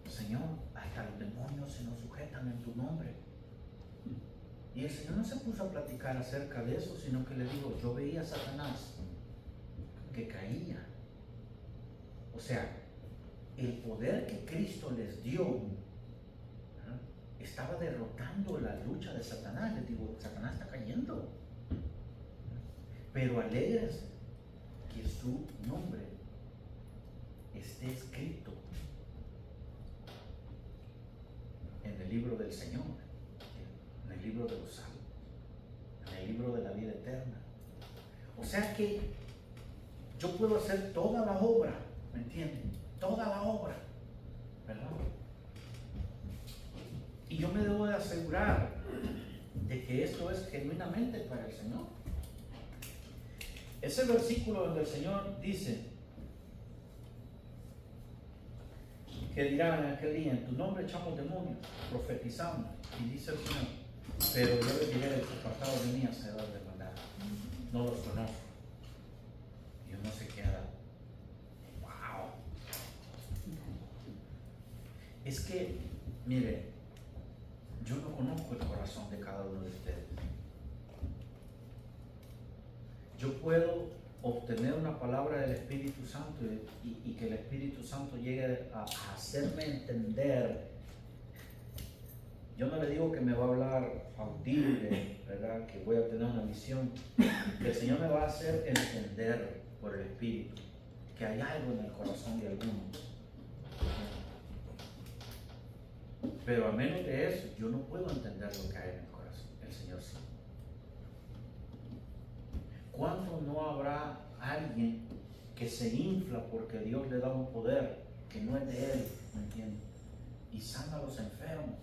Señor, hasta los demonios se nos sujetan en tu nombre. Y el Señor no se puso a platicar acerca de eso, sino que le dijo, yo veía a Satanás que caía. O sea, el poder que Cristo les dio, ¿verdad? Estaba derrotando la lucha de Satanás. Les digo, Satanás está cayendo. Pero alegres que su nombre esté escrito en el libro del Señor, en el libro de los salmos, en el libro de la vida eterna. O sea que yo puedo hacer toda la obra, ¿me entienden? Toda la obra, ¿verdad? Y yo me debo de asegurar de que esto es genuinamente para el Señor. Ese versículo donde el Señor dice que dirán en aquel día, en tu nombre echamos demonios, profetizamos, y dice el Señor, pero yo les diré de sus apartados de mí, hacedores de maldad. No los conozco. Y uno se queda, wow. Es que, mire, yo no conozco el corazón de cada uno de ustedes. Yo puedo obtener una palabra del Espíritu Santo y que el Espíritu Santo llegue a hacerme entender. Yo no le digo que me va a hablar audible, ¿verdad? Que voy a tener una visión. El Señor me va a hacer entender por el Espíritu que hay algo en el corazón de algunos. Pero a menos de eso, yo no puedo entender lo que hay en el corazón. El Señor sí. ¿Cuándo no habrá alguien que se infla porque Dios le da un poder que no es de él? ¿Me entiendes? y sana a los enfermos.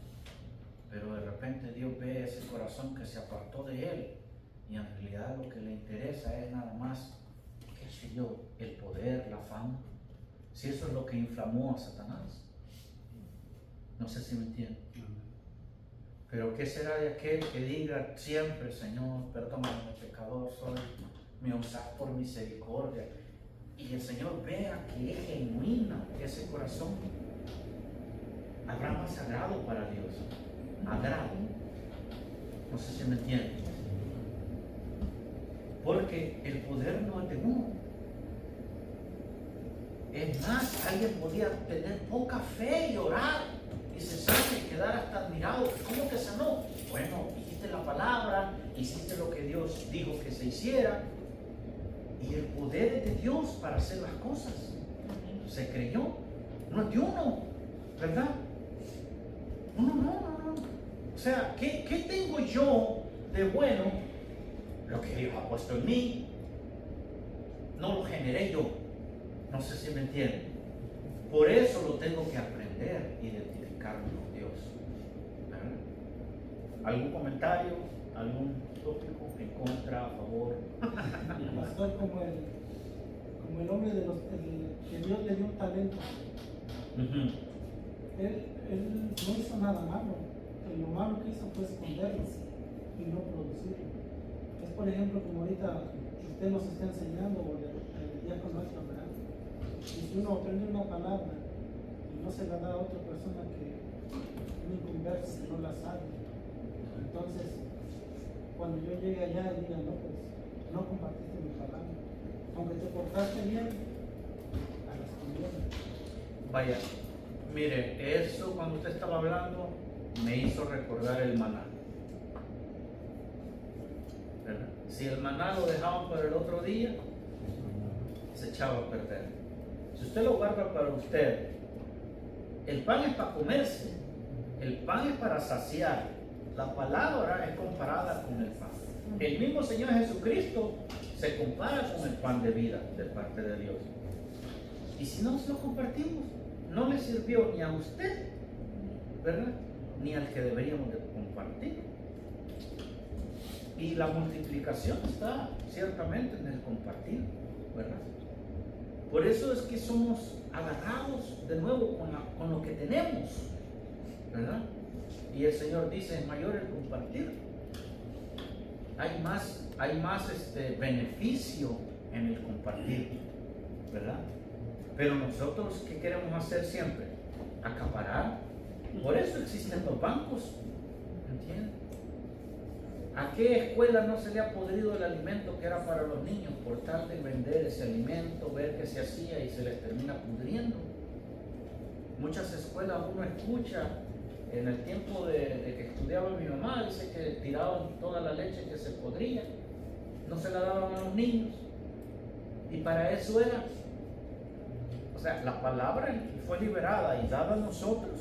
Pero de repente Dios ve ese corazón que se apartó de Él y en realidad lo que le interesa es nada más, qué sé yo, el poder, la fama. Si eso es lo que inflamó a Satanás. No sé si me entienden. Pero ¿qué será de aquel que diga siempre, Señor, perdóname, pecador soy, me usas por misericordia? Y el Señor vea que es genuino ese corazón. Habrá más agrado para Dios. Agrado. No sé si me entienden. Porque el poder no es de uno. Es más, alguien podía tener poca fe y orar y se sale y quedar hasta admirado. ¿Cómo te sanó? Bueno, dijiste la palabra, hiciste lo que Dios dijo que se hiciera. Y el poder es de Dios para hacer las cosas. Se creyó. No es de uno, ¿verdad? No. O sea, ¿qué tengo yo de bueno? Lo que Dios ha puesto en mí. No lo generé yo. No sé si me entienden. Por eso lo tengo que aprender, identificarme con Dios. ¿Verdad? ¿Algún comentario? ¿Algún tópico en contra, a favor? Pastor, como el hombre que Dios le dio un talento. Él no hizo nada malo. Lo malo que hizo fue esconderlo y no producirlo. Es por ejemplo como ahorita usted nos está enseñando, o el diácono nuestro, ¿verdad? Y si uno aprende una palabra y no se la da a otra persona que un inconverso que no la sabe, entonces cuando yo llegue allá y diga, no, pues no compartiste mi palabra, aunque te portaste bien, a las escondida. Vaya, mire, eso cuando usted estaba hablando me hizo recordar el maná. ¿Verdad? Si el maná lo dejaban para el otro día, se echaba a perder. Si usted lo guarda para usted, el pan es para comerse, el pan es para saciar. La palabra es comparada con el pan. El mismo Señor Jesucristo se compara con el pan de vida de parte de Dios. Y si no se lo compartimos, no le sirvió ni a usted, ¿verdad? Ni al que deberíamos de compartir. Y la multiplicación está ciertamente en el compartir, ¿verdad? Por eso es que somos agarrados de nuevo con lo que tenemos, ¿verdad? Y el Señor dice, es mayor el compartir. Hay más beneficio en el compartir, ¿verdad? Pero nosotros, ¿qué queremos hacer siempre? Acaparar. Por eso existen los bancos, ¿entienden? ¿A qué escuela no se le ha podrido el alimento que era para los niños por tal de vender ese alimento, ver qué se hacía y se les termina pudriendo? Muchas escuelas uno escucha, en el tiempo de que estudiaba mi mamá, dice que tiraban toda la leche que se podría, no se la daban a los niños, y para eso era. O sea, la palabra fue liberada y dada a nosotros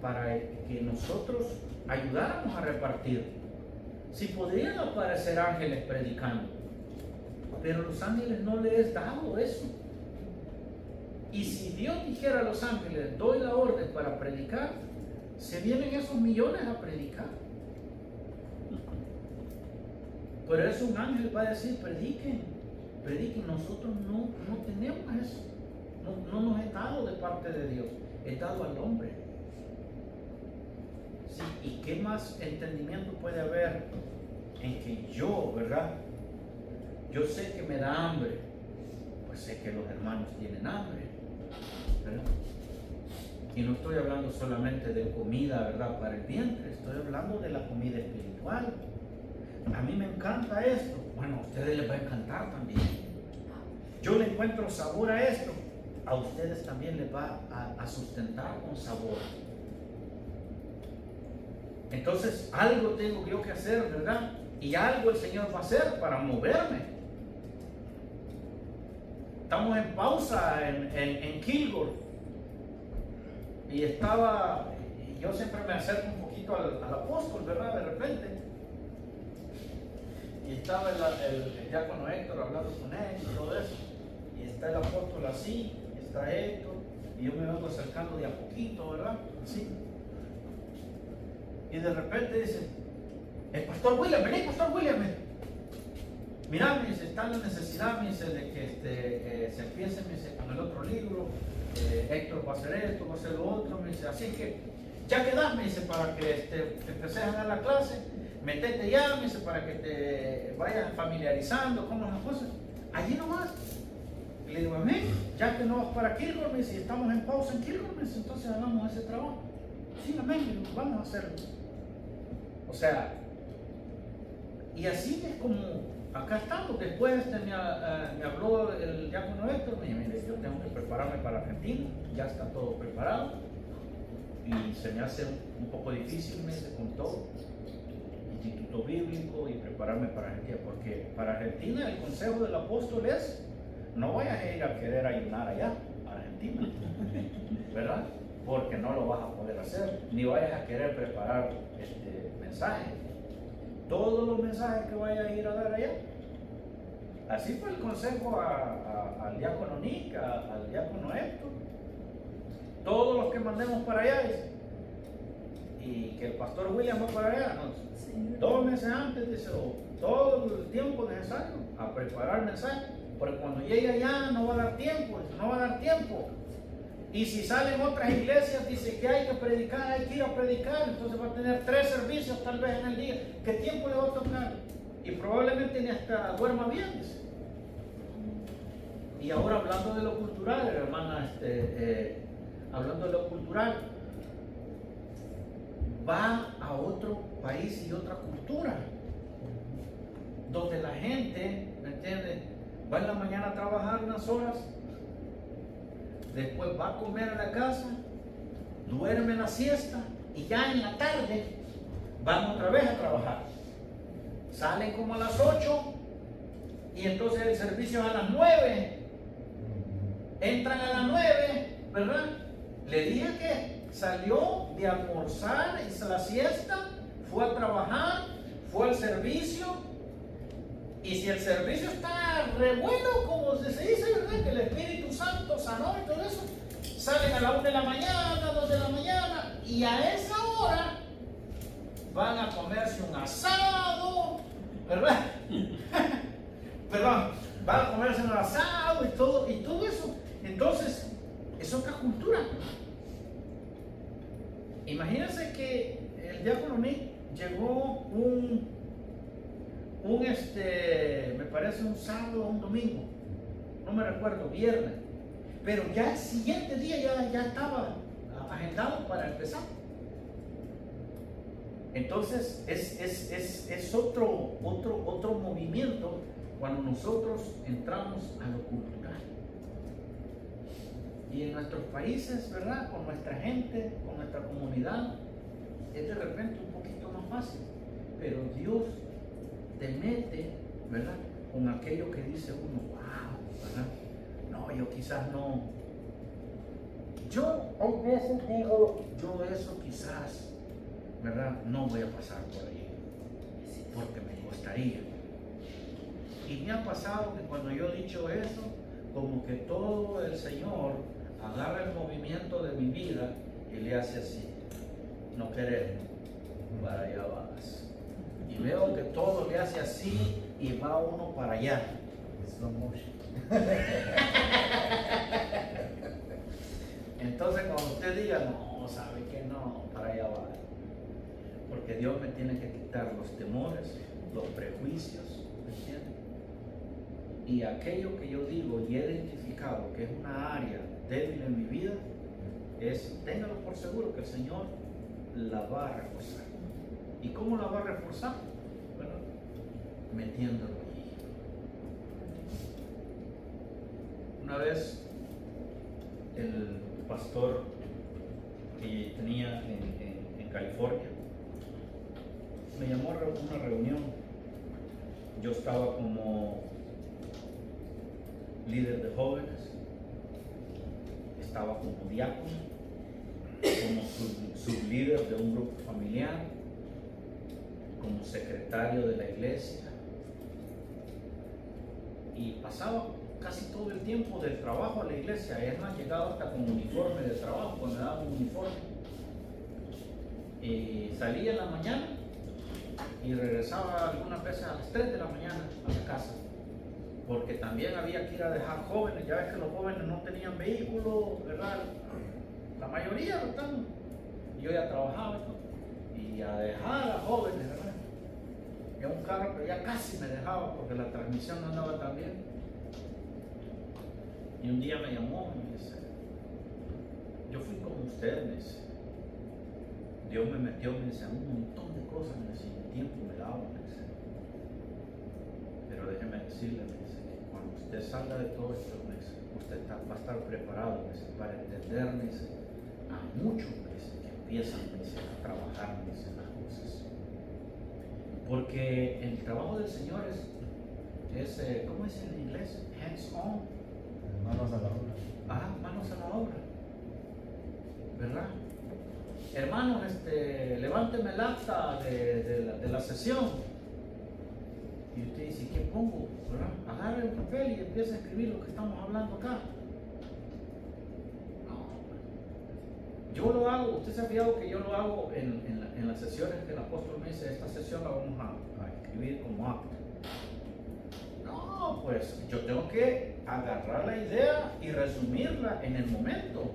para que nosotros ayudáramos a repartir. Si podrían aparecer ángeles predicando, pero los ángeles no les es dado eso. Y si Dios dijera a los ángeles, doy la orden para predicar, se vienen esos millones a predicar. Por eso un ángel va a decir, prediquen. Nosotros no tenemos eso. No nos es dado de parte de Dios, es dado al hombre. Sí, ¿y qué más entendimiento puede haber en que yo, verdad? Yo sé que me da hambre, pues sé que los hermanos tienen hambre, ¿verdad? Y no estoy hablando solamente de comida, ¿verdad? Para el vientre, estoy hablando de la comida espiritual. A mí me encanta esto, bueno, a ustedes les va a encantar también. Yo le encuentro sabor a esto, a ustedes también les va a sustentar con sabor. Entonces, algo tengo yo que hacer, ¿verdad? Y algo el Señor va a hacer para moverme. Estamos en pausa en Kilgore. Y yo siempre me acerco un poquito al apóstol, ¿verdad? De repente. Y estaba el diácono Héctor hablando con él y todo eso. Y está el apóstol así, y está Héctor. Y yo me vengo acercando de a poquito, ¿verdad? así. Y de repente dice, el pastor William, vení pastor William. Mira, me dice, está la necesidad, me dice, de que se empiece, me dice, con el otro libro, Héctor va a hacer esto, va a hacer lo otro, me dice, así que ya quedás, me dice, para que te empeces a dar la clase, metete ya, me dice, para que te vayas familiarizando con las cosas, allí nomás. Y le digo, amén, ya que no vas para Kilgore, me dice, estamos en pausa en Kilgore, me dice, entonces hagamos ese trabajo. Sí, amén, le digo, vamos a hacerlo. O sea, y así es como acá estamos. Después me habló el diácono Héctor, me dijo, mire, yo tengo que prepararme para Argentina, ya está todo preparado. Y se me hace un poco difícil, me dice, con todo, instituto bíblico y prepararme para Argentina, porque para Argentina el consejo del apóstol es, no vayas a ir a querer ayunar allá, a Argentina, ¿verdad? Porque no lo vas a poder hacer, ni vayas a querer preparar mensaje. Todos los mensajes que vayas a ir a dar allá. Así fue el consejo al diácono Nick, al diácono Héctor. Todos los que mandemos para allá, y que el pastor William va para allá, ¿no? 2 meses antes, dice, todo el tiempo necesario a preparar mensajes, porque cuando llegue allá no va a dar tiempo, no va a dar tiempo. Y si salen otras iglesias, dice que hay que predicar, hay que ir a predicar, entonces va a tener 3 servicios tal vez en el día. ¿Qué tiempo le va a tocar? Y probablemente ni hasta duerma bien, dice. Y ahora hablando de lo cultural, hermana, hablando de lo cultural, va a otro país y otra cultura, donde la gente, ¿me entiendes? Va en la mañana a trabajar unas horas, después va a comer a la casa, duerme la siesta y ya en la tarde van otra vez a trabajar. Salen como a las 8 y entonces el servicio es a las 9. Entran a las 9, ¿verdad? Le dije que salió de almorzar, hizo la siesta, fue a trabajar, fue al servicio. Y si el servicio está re bueno, como se dice, ¿verdad? Que el Espíritu Santo sanó y todo eso, salen a la 1 de la mañana, 2 de la mañana, y a esa hora van a comerse un asado, ¿verdad? Perdón, van a comerse un asado y todo eso. Entonces, es otra cultura. Imagínense que el diácono Nick llegó me parece un sábado o un domingo, no me recuerdo, viernes, pero ya el siguiente día ya estaba agendado para empezar. Entonces es otro movimiento cuando nosotros entramos a lo cultural. Y en nuestros países, ¿verdad? Con nuestra gente, con nuestra comunidad, es de repente un poquito más fácil, pero Dios te mete, ¿verdad? Con aquello que dice uno, wow, ¿verdad? No, yo quizás no. Yo hay veces digo, yo eso quizás, ¿verdad? No voy a pasar por ahí, porque me costaría. Y me ha pasado que cuando yo he dicho eso, como que todo el Señor agarra el movimiento de mi vida y le hace así, no querer, para allá vas. Y veo que todo le hace así y va uno para allá. Slow motion. Entonces cuando usted diga, no, sabe que no, para allá va. Porque Dios me tiene que quitar los temores, los prejuicios, ¿me entiende? Y aquello que yo digo y he identificado que es una área débil en mi vida, téngalo por seguro que el Señor la va a reforzar. ¿Y cómo la va a reforzar? Bueno, metiéndolo allí. Una vez el pastor que tenía en California me llamó a una reunión. Yo estaba como líder de jóvenes, estaba como diácono, como sublíder de un grupo familiar, como secretario de la iglesia, y pasaba casi todo el tiempo del trabajo a la iglesia. Es más, llegaba hasta con uniforme de trabajo, cuando me daban un uniforme, Y salía en la mañana y regresaba algunas veces a las 3 de la mañana a la casa. Porque también había que ir a dejar jóvenes. Ya ves que los jóvenes no tenían vehículo, ¿verdad? La mayoría, ¿verdad? Yo ya trabajaba y a dejar a jóvenes, ¿verdad? Y a un carro que ya casi me dejaba porque la transmisión no andaba tan bien. Y un día me llamó y me dice, yo fui como usted, me dice. Dios me metió, me dice, un montón de cosas, me dice, el tiempo me daba, me dice. Pero déjeme decirle, me dice, que cuando usted salga de todo esto, me dice, usted va a estar preparado, me dice, para entender, me dice, a muchos, me dice, que empiezan, me dice, a trabajar, me dice, en las cosas. Porque el trabajo del Señor es ¿cómo dice en inglés? Hands on. Manos a la obra. Ajá, manos a la obra. ¿Verdad? Hermanos, levánteme el acta de la sesión. Y usted dice, ¿qué pongo? ¿Verdad? Agarre el papel y empieza a escribir lo que estamos hablando acá. No. Yo lo hago, usted se ha fijado que yo lo hago en las sesiones que el apóstol me dice, esta sesión la vamos a escribir como acta. No, pues yo tengo que agarrar la idea y resumirla en el momento.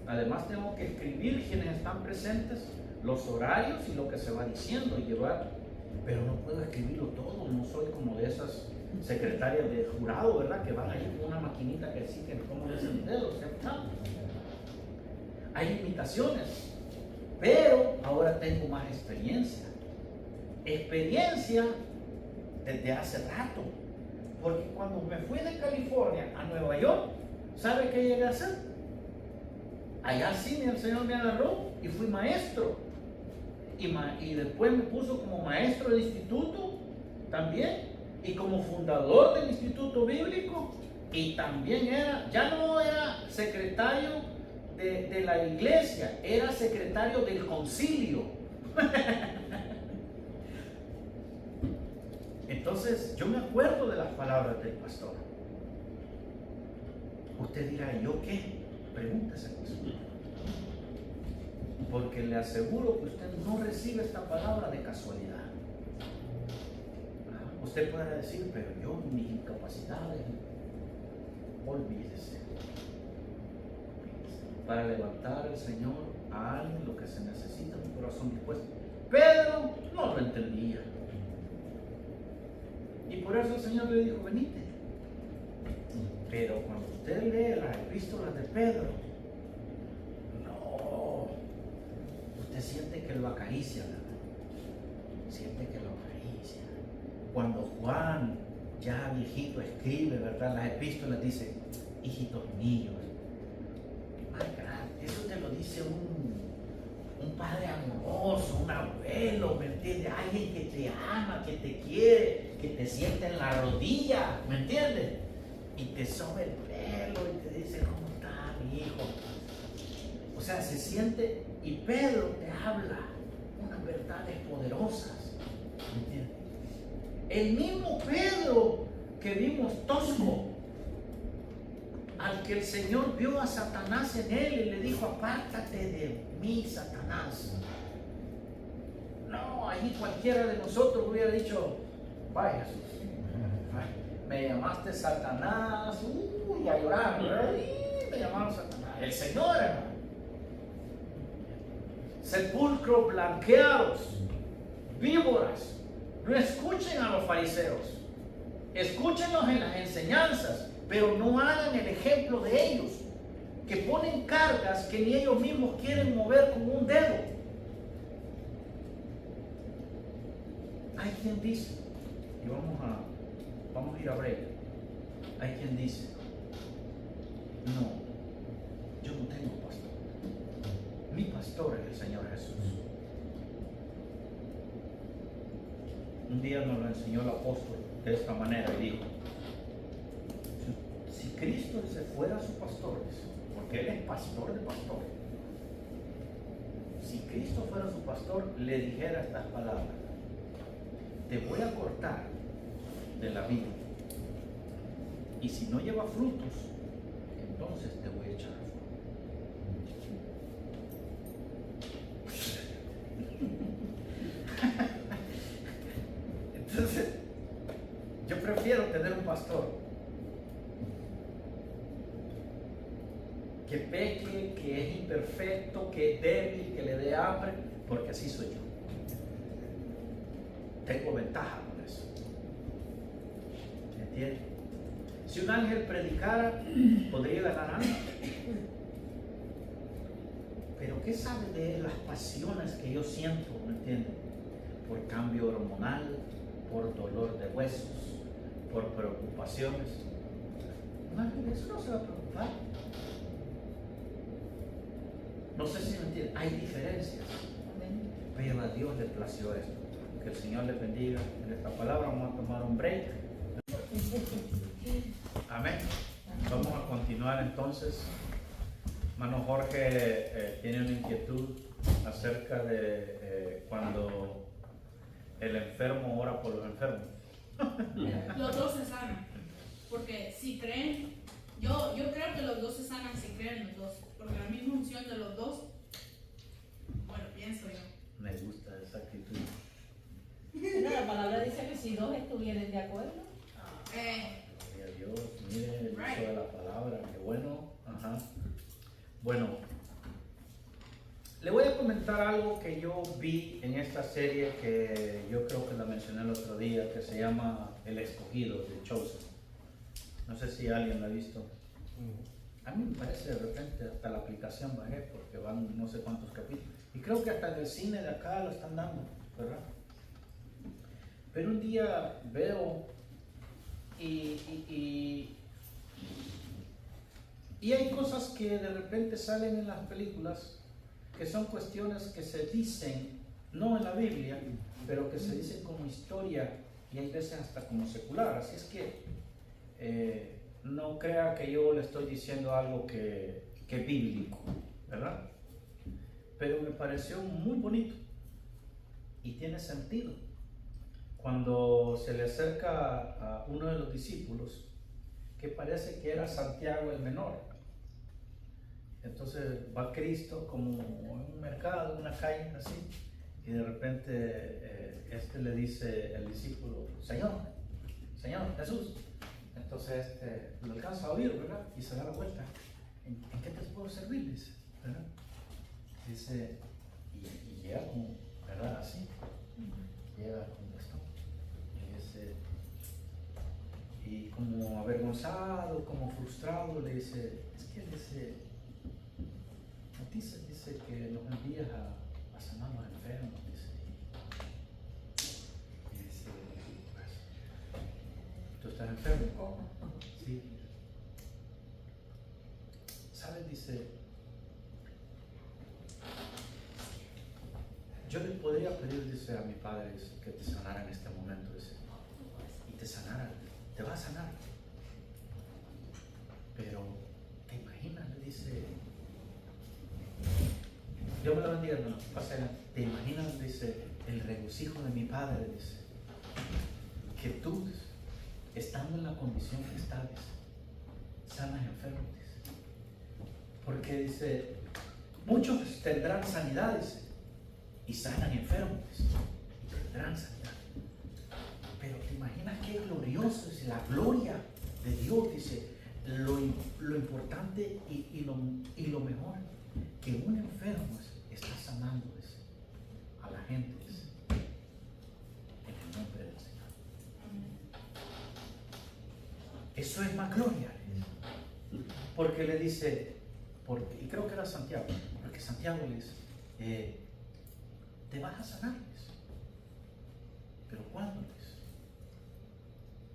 Además tengo que escribir quienes están presentes, los horarios y lo que se va diciendo y llevar, pero no puedo escribirlo todo, no soy como de esas secretarias de jurado, ¿verdad? Que van ahí con una maquinita que sí que cómo les el dedo, ¿cierto? Hay limitaciones, pero ahora tengo más experiencia. Experiencia desde hace rato, porque cuando me fui de California a Nueva York, ¿sabe qué llegué a hacer? Allá sí el Señor me agarró y fui maestro. Y después me puso como maestro del instituto también. Y como fundador del instituto bíblico. Y también ya no era secretario de la iglesia, era secretario del concilio. Entonces yo me acuerdo de las palabras del pastor. Usted dirá, ¿yo qué? Pregúntese eso. Porque le aseguro que usted no recibe esta palabra de casualidad. Usted puede decir, pero yo, mis incapacidades, olvídese. Para levantar al Señor a alguien lo que se necesita es un corazón dispuesto. Pedro no lo entendía. Y por eso el Señor le dijo, venite. Pero cuando usted lee las epístolas de Pedro, no, usted siente que lo acaricia, ¿verdad? Siente que lo acaricia. Cuando Juan, ya viejito, escribe, ¿verdad? Las epístolas, dice, hijitos míos. Ay, gracias, eso te lo dice un padre amoroso, un abuelo, ¿me entiendes? Alguien que te ama, que te quiere, que te siente en la rodilla, ¿me entiendes? Y te soba el pelo y te dice, ¿cómo está mi hijo? O sea, se siente, y Pedro te habla unas verdades poderosas, ¿me entiendes? El mismo Pedro que vimos tosco, al que el Señor vio a Satanás en él y le dijo, apártate de mí, Satanás. No, allí cualquiera de nosotros hubiera dicho, vaya Jesús, me llamaste Satanás, uy, a llorar, me llamaron Satanás. El Señor, hermano. Sepulcros blanqueados, víboras. No escuchen a los fariseos, escúchenlos en las enseñanzas, pero no hagan el ejemplo de ellos, que ponen cargas que ni ellos mismos quieren mover con un dedo. Hay quien dice, y vamos a ir a break, hay quien dice, no, yo no tengo pastor, mi pastor es el Señor Jesús. Un día nos lo enseñó el apóstol de esta manera y dijo, si Cristo se fuera su pastor, porque Él es pastor de pastores, si Cristo fuera su pastor, le dijera estas palabras, te voy a cortar de la vida, y si no lleva frutos, entonces te voy a echar pastor, que peque, que es imperfecto, que es débil, que le dé hambre, porque así soy yo. Tengo ventaja con eso. ¿Me entiendes? Si un ángel predicara, podría ganar algo. Pero ¿qué sabe de las pasiones que yo siento? ¿Me entiendes? Por cambio hormonal, por dolor de huesos, por preocupaciones. Un ángel eso no se va a preocupar. No sé si me entienden, hay diferencias, pero a Dios le plació esto. Que el Señor le bendiga. En esta palabra vamos a tomar un break. Amén. Vamos a continuar entonces. Hermano Jorge tiene una inquietud acerca de cuando el enfermo ora por los enfermos. Los dos se sanan, porque si creen, yo creo que los dos se sanan si creen los dos, porque la misma unción de los dos, bueno, pienso yo. Me gusta esa actitud. Bueno, la palabra dice que si dos estuvieran de acuerdo. Gloria a Dios, mire el uso de la palabra, qué bueno. Ajá. Bueno, le voy a comentar algo que yo vi en esta serie que yo creo que la mencioné el otro día, que se llama El Escogido, de Chosen. No sé si alguien la ha visto. A mí me parece de repente hasta la aplicación bajé porque van no sé cuántos capítulos. Y creo que hasta en el cine de acá lo están dando, ¿verdad? Pero un día veo y hay cosas que de repente salen en las películas que son cuestiones que se dicen, no en la Biblia, pero que se dicen como historia y hay veces hasta como secular. Así es que no crea que yo le estoy diciendo algo que es bíblico, ¿verdad? Pero me pareció muy bonito y tiene sentido. Cuando se le acerca a uno de los discípulos, que parece que era Santiago el menor. Entonces va Cristo como en un mercado, una calle así, y de repente le dice el discípulo, Señor Jesús. Entonces lo alcanza a oír, ¿verdad? Y se da la vuelta. ¿En qué te puedo servir? Dice, ¿verdad? Dice, y llega como, ¿verdad? Así. Llega donde está. Y como avergonzado, como frustrado, le dice, es que dice, noticias dice que nos envías a sanar a los enfermos, dice. Y dice, pues, ¿tú estás enfermo? Sí. ¿Sabes? Dice, yo le podría pedir, dice, a mi padre dice, que te sanara en este momento, dice, y te sanara, te va a sanar. Pero, ¿te imaginas? Le dice, Dios me lo bendiga, hermano. ¿Te imaginas? Dice, el regocijo de mi padre, dice, que tú, estando en la condición que estás, dice, sanas enfermos, dice. Porque dice, muchos tendrán sanidad, dice, y sanan enfermos, dice, y tendrán sanidad. Pero te imaginas qué glorioso es la gloria de Dios, dice, lo importante y lo mejor, que un enfermo está sanando, dice, a la gente, dice, en el nombre del Señor. Eso es más gloria, porque le dice, y creo que era Santiago, porque Santiago le dice, te vas a sanar, dice. ¿Pero cuándo? Dice.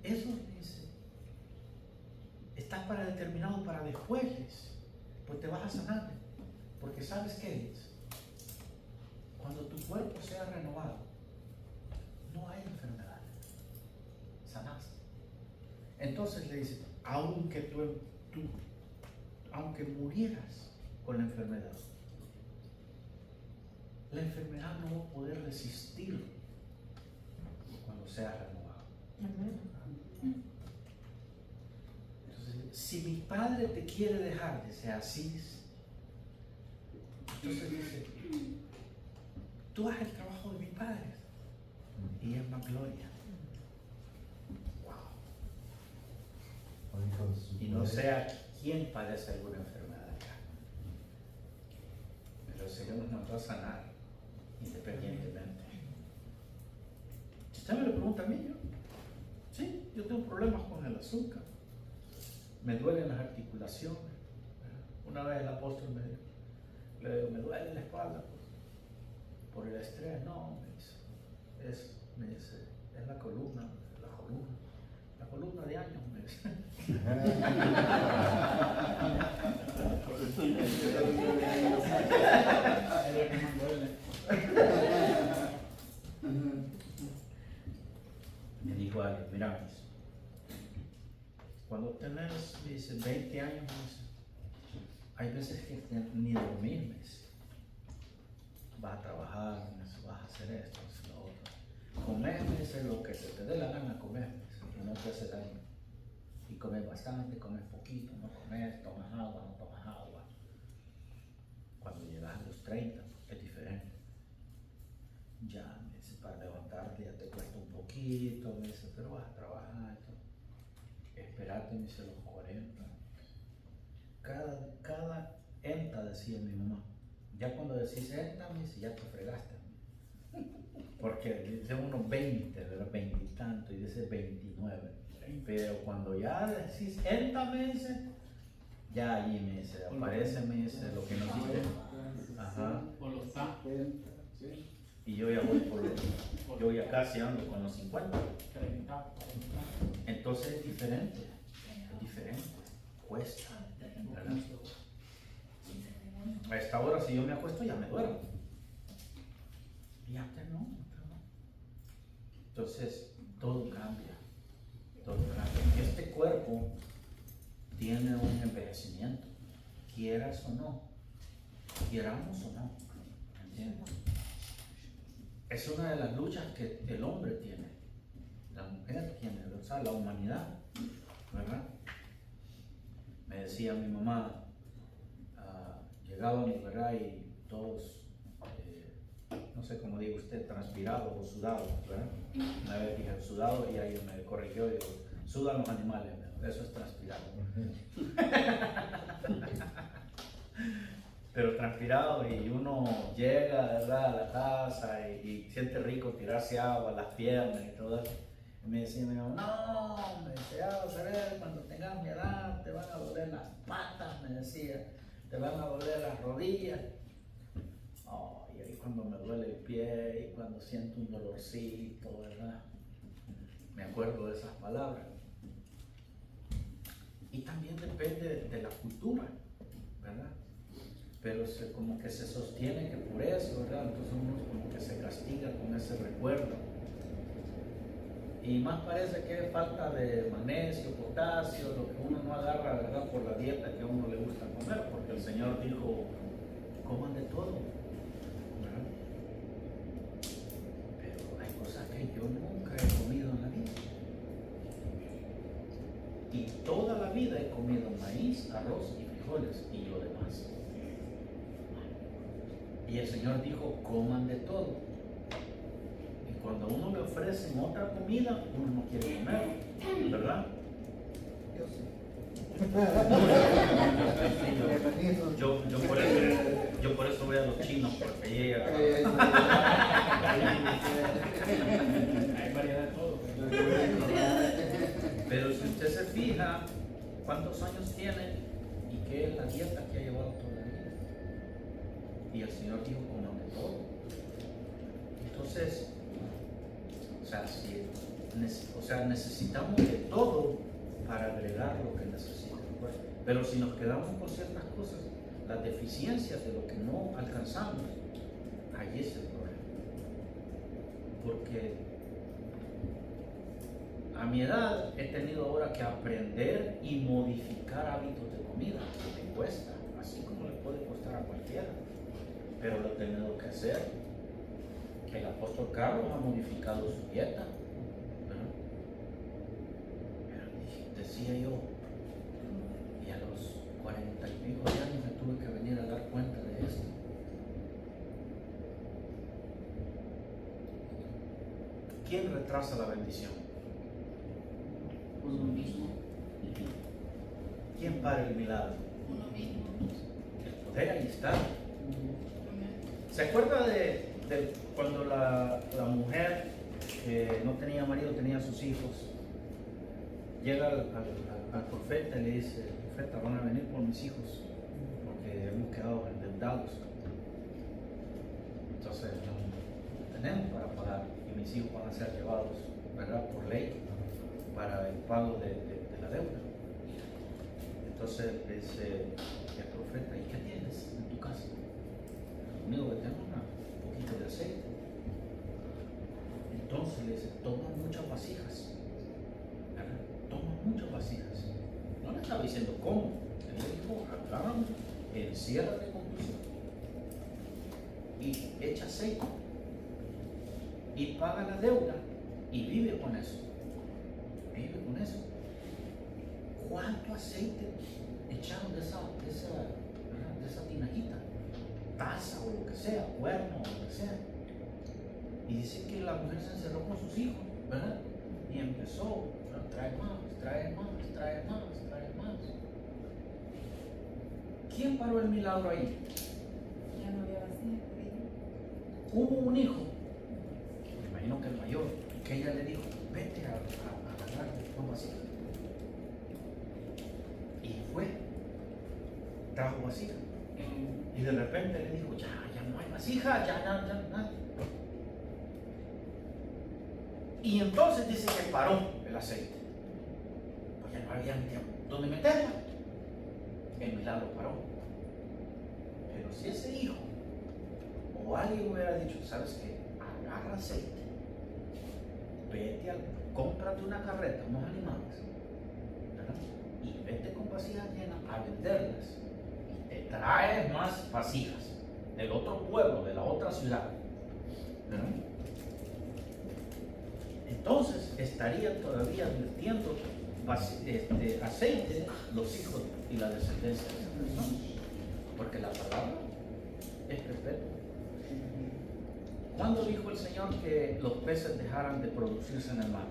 Eso dice, está determinado para después, dice. Pues te vas a sanar, porque ¿sabes qué es? Cuando tu cuerpo sea renovado, no hay enfermedad, sanaste. Entonces le dice, aunque aunque murieras con la enfermedad no va a poder resistir cuando sea renovado. Entonces, si mi padre te quiere dejar, dice, así es. Entonces dice, tú haces el trabajo de mi padre y es más gloria. Wow. con su y no poder. sea quien padece alguna enfermedad acá. Pero el Señor nos mandó a sanar independientemente. Si usted me lo pregunta a mí, sí, yo tengo problemas con el azúcar, me duelen las articulaciones. Una vez el apóstol me dijo, le digo, me duele la espalda por el estrés. No, me dice, es la columna de años, me dice. Me dijo alguien, mira, me dice, cuando tenés, me dice, 20 años, me dice, hay veces que ni dormir, me dice, vas a trabajar, me dice, vas a hacer esto, hacer lo otro. Comer, me dice, lo que se te dé la gana comer, me dice, que no te hace daño. Y comes bastante, comes poquito, no comes, tomas agua, no tomas agua. Cuando llegas a los 30, es diferente. Ya, me dice, para levantarte ya te cuesta un poquito, me dice, pero vas a trabajar. Esperate, me dice, los 40. Cada enta, decía mi mamá. Ya cuando decís enta, me dice, ya te fregaste. Porque dice unos 20, de los 20 y tanto, y dice 29. Pero cuando ya decís enta, me dice, ya allí me dice, aparece, me dice, lo que nos dice. Ajá. Y yo ya voy yo ya casi ando con los 50. Entonces es diferente, cuesta, ¿verdad? A esta hora si yo me acuesto ya me duermo. Y antes no. Entonces todo cambia. Este cuerpo tiene un envejecimiento, quieras o no, quieramos o no, ¿entiendes? Es una de las luchas que el hombre tiene, la mujer tiene, o sea, la humanidad, ¿verdad? Me decía mi mamá, llegábamos, ¿verdad? Y todos, no sé cómo digo usted, transpirados o sudados, ¿verdad? Una vez dije sudado y ahí me corrigió y digo, sudan los animales, eso es transpirado. Pero transpirado y uno llega, ¿verdad?, a la casa y siente rico tirarse agua, las piernas y todo eso. Y me decía mi mamá, no, me decía, vas a ver, cuando tengas mi edad te van a doler las patas, me decía, te van a doler las rodillas. Oh, y ahí cuando me duele el pie y cuando siento un dolorcito, ¿verdad? Me acuerdo de esas palabras. Y también depende de la cultura, ¿verdad? Pero como que se sostiene que por eso, ¿verdad? Entonces uno como que se castiga con ese recuerdo. Y más parece que es falta de magnesio, potasio, lo que uno no agarra, ¿verdad? Por la dieta que a uno le gusta comer, porque el Señor dijo, coman de todo, ¿verdad? Pero hay cosas que yo nunca he comido en la vida. Y toda la vida he comido maíz, arroz y frijoles y lo demás. Y el Señor dijo, coman de todo. Y cuando a uno le ofrecen otra comida, uno no quiere comer, ¿verdad? Yo sí. Yo por eso voy a los chinos, porque llega. Hay variedad de todo. Pero si usted se fija, ¿cuántos años tiene? ¿Y qué es la dieta que ha llevado toda la vida? Y el Señor dijo, coman de todo. Entonces, necesitamos de todo para agregar lo que necesitamos. Pero si nos quedamos con ciertas cosas, las deficiencias de lo que no alcanzamos, ahí es el problema. Porque a mi edad he tenido ahora que aprender y modificar hábitos de comida, que me cuesta, así como le puede costar a cualquiera, pero lo he tenido que hacer. El apóstol Carlos ha modificado su dieta, ¿verdad? Pero decía yo, y a los 40 y pico de años me tuve que venir a dar cuenta de esto. ¿Quién retrasa la bendición? Uno mismo. para el milagro? Uno mismo. El poder ahí está. Amén. ¿Se acuerda de cuando la mujer que no tenía marido, tenía sus hijos? Llega al profeta y le dice: profeta, van a venir por mis hijos porque hemos quedado endeudados. Entonces no tenemos para pagar y mis hijos van a ser llevados, ¿verdad?, por ley para el pago de la deuda. Entonces le dice el profeta: ¿y qué tienes en tu casa? Lo único que tengo es un poquito de aceite. Entonces le dice: toma muchas vasijas, ¿verdad? Toma muchas vasijas. No le estaba diciendo cómo. Él le dijo: agarra, enciérrate con tus hijos y echa aceite y paga la deuda y vive con eso. Vive con eso. ¿Cuánto aceite echaron de esa tinajita? Taza o lo que sea, cuerno o lo que sea. Y dice que la mujer se encerró con sus hijos, ¿verdad? Y empezó: trae más, trae más, trae más, trae más. ¿Quién paró el milagro ahí? Ya no había vacío. Hubo un hijo, me imagino que el mayor, que ella le dijo: vete a agarrar una vasija. Y fue, trajo vasija. Y de repente le dijo: ya no hay vasija, ya nada. Y entonces dice que paró el aceite. Pues ya no había dónde meterla. El milagro paró. Pero si ese hijo o alguien hubiera dicho: ¿sabes qué? Agarra aceite, cómprate una carreta, unos animales, ¿verdad?, y vete con vasijas llenas a venderlas. Y te traes más vasijas del otro pueblo, de la otra ciudad, ¿verdad? Entonces estarían todavía virtiendo aceite los hijos y la descendencia de esa persona, porque la palabra es perpetua. ¿Cuándo dijo el Señor que los peces dejaran de producirse en el mar?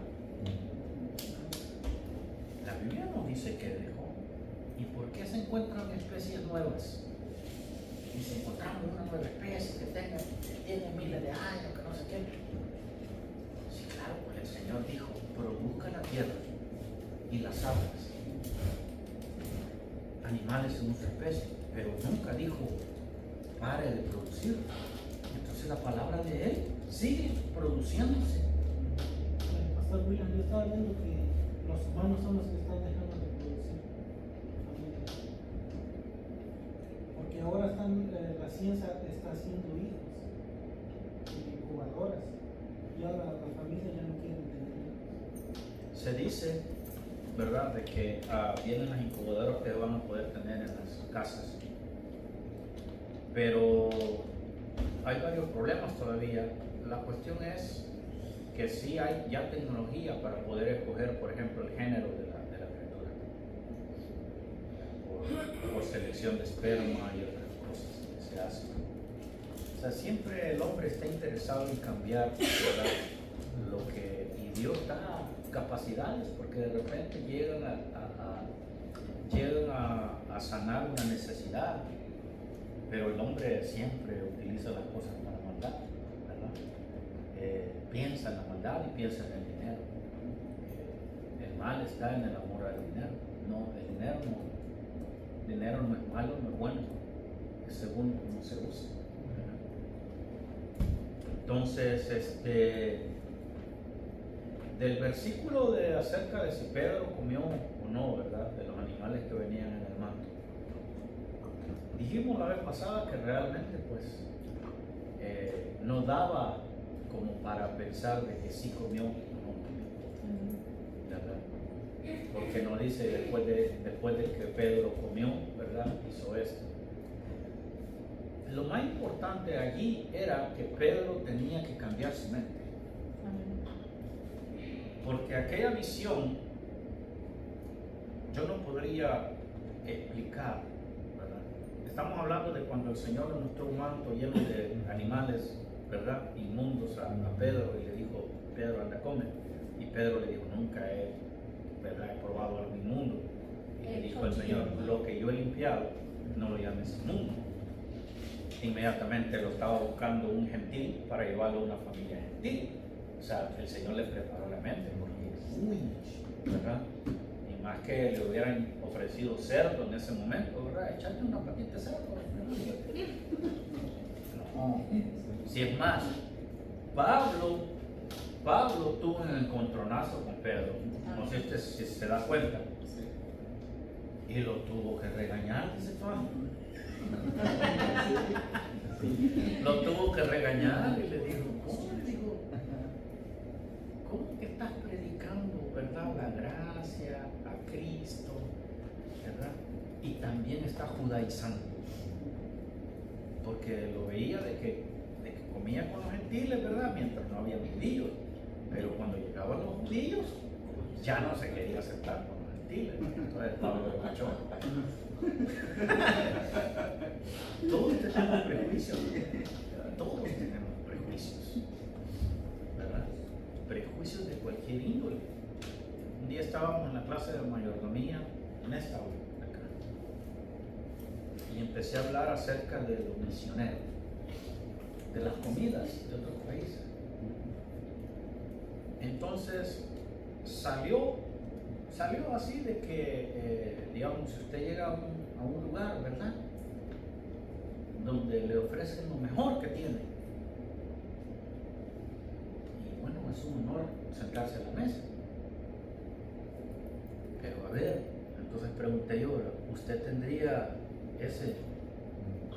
La Biblia nos dice que dejó. ¿Y por qué se encuentran especies nuevas? Y si encontramos una nueva especie que tiene miles de años, que no sé qué. Sí, claro, pues el Señor dijo: produzca la tierra y las aguas animales según su especie, pero nunca dijo: pare de producir. Entonces la palabra de Él sigue produciéndose. Pastor William, yo estaba viendo que los humanos son los que están dejando de producir. Porque ahora la ciencia está haciendo hijos y incubadoras. Y ahora las familias ya no quieren tener hijos. Se dice, ¿verdad?, de que vienen las incubadoras que van a poder tener en las casas. Pero hay varios problemas todavía. La cuestión es que sí hay ya tecnología para poder escoger, por ejemplo, el género de la criatura por selección de esperma y otras cosas que se hacen. O sea, siempre el hombre está interesado en cambiar, ¿verdad?, lo que, y Dios da capacidades, porque de repente llegan a sanar una necesidad, pero el hombre siempre utiliza las cosas para maldad, ¿verdad? Piensa en la maldad y piensa en el dinero. El mal está en el amor al dinero. No, el dinero no es malo, no es bueno, es según cómo se usa. Entonces, del versículo acerca de si Pedro comió o no, ¿verdad?, de los animales que venían en el manto, dijimos la vez pasada que realmente pues no daba como para pensar de que sí comió o no comió, ¿verdad? Porque no dice después de que Pedro comió, ¿verdad?, hizo esto. Lo más importante allí era que Pedro tenía que cambiar su mente. Porque aquella visión yo no podría explicar, ¿verdad? Estamos hablando de cuando el Señor le mostró un manto lleno de animales, ¿verdad?, inmundos a Pedro, y le dijo: Pedro, anda, come. Y Pedro le dijo: nunca he probado algo inmundo. Y Y dijo el Señor, lo que yo he limpiado, no lo llames inmundo. Inmediatamente lo estaba buscando un gentil para llevarlo a una familia gentil. O sea, el Señor le preparó la mente, porque, uy, ¿verdad? Y más que le hubieran ofrecido cerdo en ese momento, ¿verdad? Echarle una patita de cerdo. No, si es más, Pablo tuvo un encontronazo con Pedro, no sé si se da cuenta, y lo tuvo que regañar, dice Pablo. Lo tuvo que regañar y le dijo, ¿cómo que estás predicando, verdad, la gracia a Cristo, verdad? Y también está judaizando, porque lo veía de que comía con los gentiles, verdad, mientras no había judíos, pero cuando llegaban los judíos ya no se quería aceptar con los gentiles. Entonces Pablo lo echó. Todos tenemos prejuicios, todos tenemos prejuicios, ¿verdad? Prejuicios de cualquier índole. Un día estábamos en la clase de mayordomía en esta hora acá, y empecé a hablar acerca de los misioneros, de las comidas de otros países. Entonces salió así de que, digamos, si usted llega a un lugar, ¿verdad?, donde le ofrecen lo mejor que tiene, y bueno, es un honor sentarse a la mesa, pero a ver, entonces pregunté yo, ¿usted tendría ese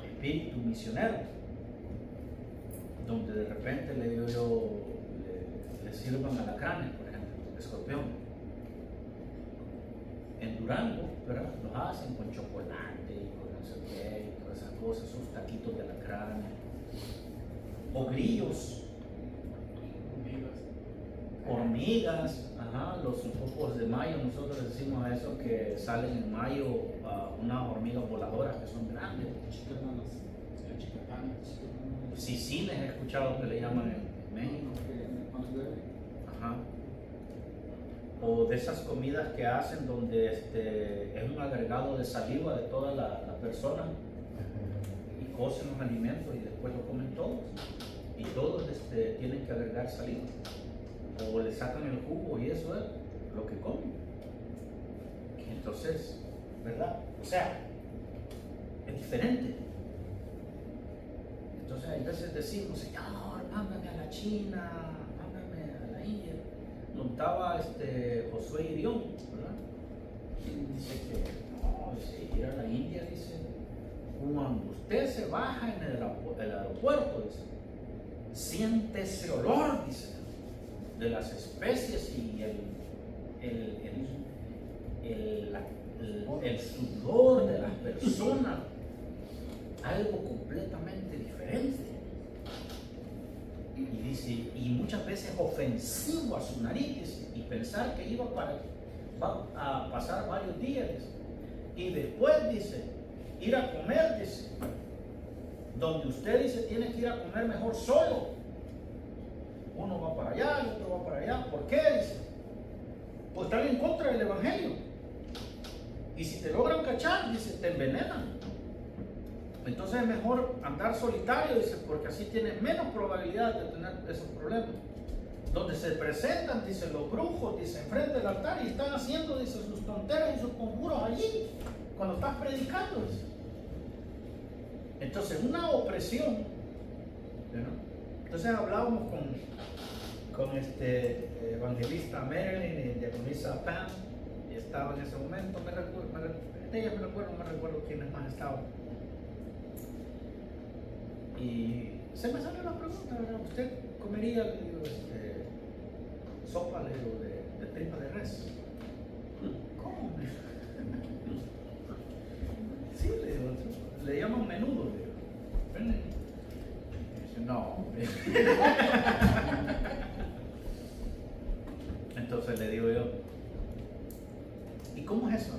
espíritu misionero donde de repente le digo yo, le sirvan alacranes, por ejemplo, escorpión? En Durango, ¿verdad?, los hacen con chocolate y con no sé qué, y todas esas cosas, sus taquitos de alacranes, o grillos, hormigas, ajá, los pocos de mayo, nosotros decimos a eso que salen en mayo, unas hormigas voladoras que son grandes. Cicines he escuchado que le llaman en México. Ajá. O de esas comidas que hacen donde es un agregado de saliva de toda la persona y cocen los alimentos y después lo comen todos, y todos tienen que agregar saliva, o le sacan el jugo y eso es lo que comen. Entonces, ¿verdad? O sea, es diferente. Entonces hay veces decimos, Señor, mándame a la China, mándame a la India. Notaba Josué Irión, ¿verdad? Y dice que no, dice, ir a la India, dice, cuando usted se baja en el aeropuerto, dice, siente ese olor, dice, de las especies y el sudor de las personas, algo completamente diferente. Y dice, y muchas veces ofensivo a su nariz, dice, y pensar que va a pasar varios días, dice, y después, dice, ir a comer, dice, donde usted, dice, tiene que ir a comer mejor solo. Uno va para allá, el otro va para allá. ¿Por qué? Dice, pues están en contra del evangelio, y si te logran cachar, dice, te envenenan. Entonces es mejor andar solitario, dice, porque así tienes menos probabilidad de tener esos problemas. Donde se presentan, dice, los brujos, dice, enfrente del altar, y están haciendo, dice, sus tonteras y sus conjuros allí, cuando estás predicando, dice. Entonces, una opresión, ¿no? Entonces hablábamos con evangelista Marilyn y diaconisa Pam, y estaba en ese momento, no me recuerdo quiénes más estaban. Y se me salió la pregunta, ¿verdad? ¿Usted comería, le digo, sopa, le digo, de tripa de res? ¿Cómo? Sí, le digo, le llaman menudo, le digo. ¿Ven? Y dice, no. Entonces le digo yo, ¿y cómo es eso?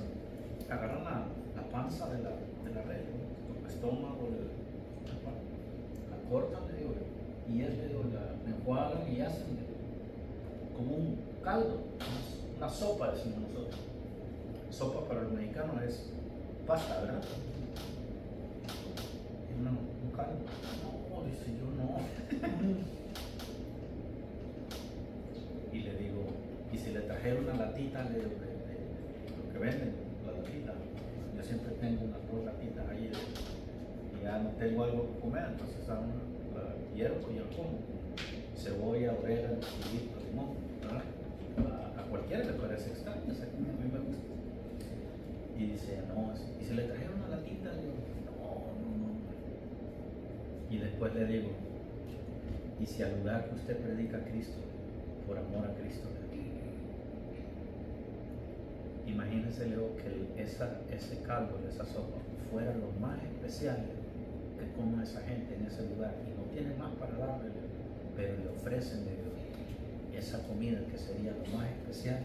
Agarran la panza de la res, ¿no? El estómago, la cortan, le digo yo, y le digo, la enjuagan y hacen como un caldo, una sopa, decimos nosotros. sopa para los mexicanos es pasta, ¿verdad? Y uno, un caldo. No, dice yo no. Y le digo, y si le trajera una latita de lo que venden, la latita, yo siempre tengo unas 2 latitas ahí y ya no tengo algo que comer, entonces a una la hiervo y la como. Cebolla, orégano, chilito, limón, ¿verdad? A cualquiera le parece extraño, esa comida a mí me gusta. Y dice, no, y si le trajera una latita, le digo, no. Y después le digo, y si al lugar que usted predica a Cristo, por amor a Cristo, imagínense Leo que ese caldo de esa sopa fuera lo más especial que coma esa gente en ese lugar y no tiene más para darle, pero le ofrecen esa comida que sería lo más especial.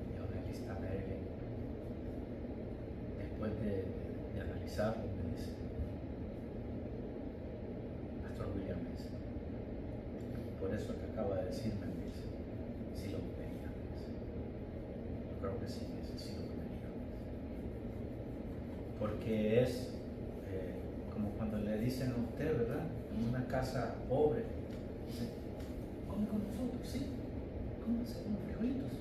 Y ahora aquí está Mary. Después de analizarlo me dice, Pastor William, me dice, por eso que acaba de decirme, me dice, sí lo comería, me dice. Yo creo que sí, me dice, sí lo comería. Porque es como cuando le dicen a usted, ¿verdad? En una casa pobre, dice, come con nosotros, sí, cómanse unos frijolitos.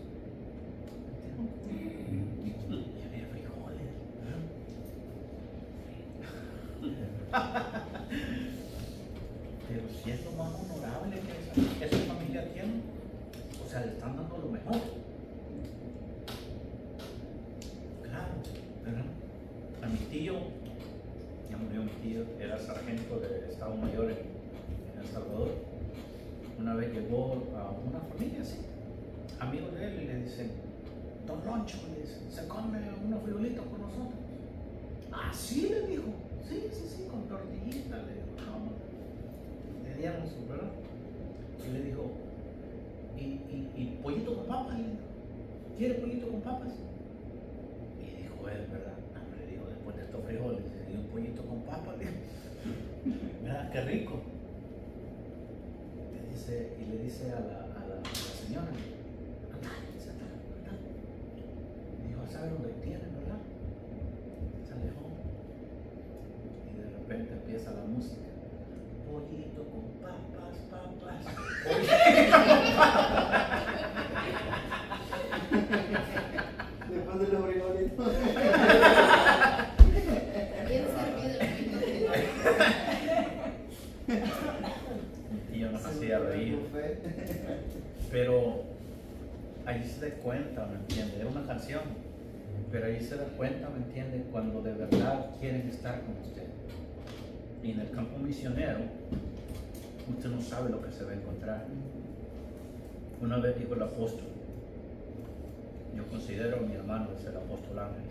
Y había frijoles, ¿verdad? Pero si es lo más honorable que esa familia tiene, o sea, le están dando lo mejor. Claro, ¿verdad? A mi tío, ya murió mi tío, era sargento de Estado Mayor en El Salvador. Una vez llegó a una familia así, amigos de él, y le dicen, Don Loncho, le dicen, ¿se come unos frijolitos con nosotros? Ah, sí, le dijo, sí, con tortillita, le dijo, no, le dieron su, ¿verdad? Y le dijo, ¿y pollito con papas? Le dijo, ¿quiere pollito con papas? Y dijo él, ¿verdad? No, le dijo, después de estos frijoles, le dio un pollito con papas, le dijo, ¿verdad? Qué rico. Y le dice a la señora, anda. Dijo, ¿sabe dónde tienen, verdad? Se alejó. Y de repente empieza la música. Pollito con papas. Pollito con papas. Después de los frijolitos. Bien servido el Y yo nos hacía reír. Pero ahí se da cuenta, ¿me entiende? Es una canción, pero ahí se da cuenta, ¿me entiende? Cuando de verdad quieren estar con usted. Y en el campo misionero, usted no sabe lo que se va a encontrar. Una vez dijo el apóstol, yo considero a mi hermano es el apóstol Ángel,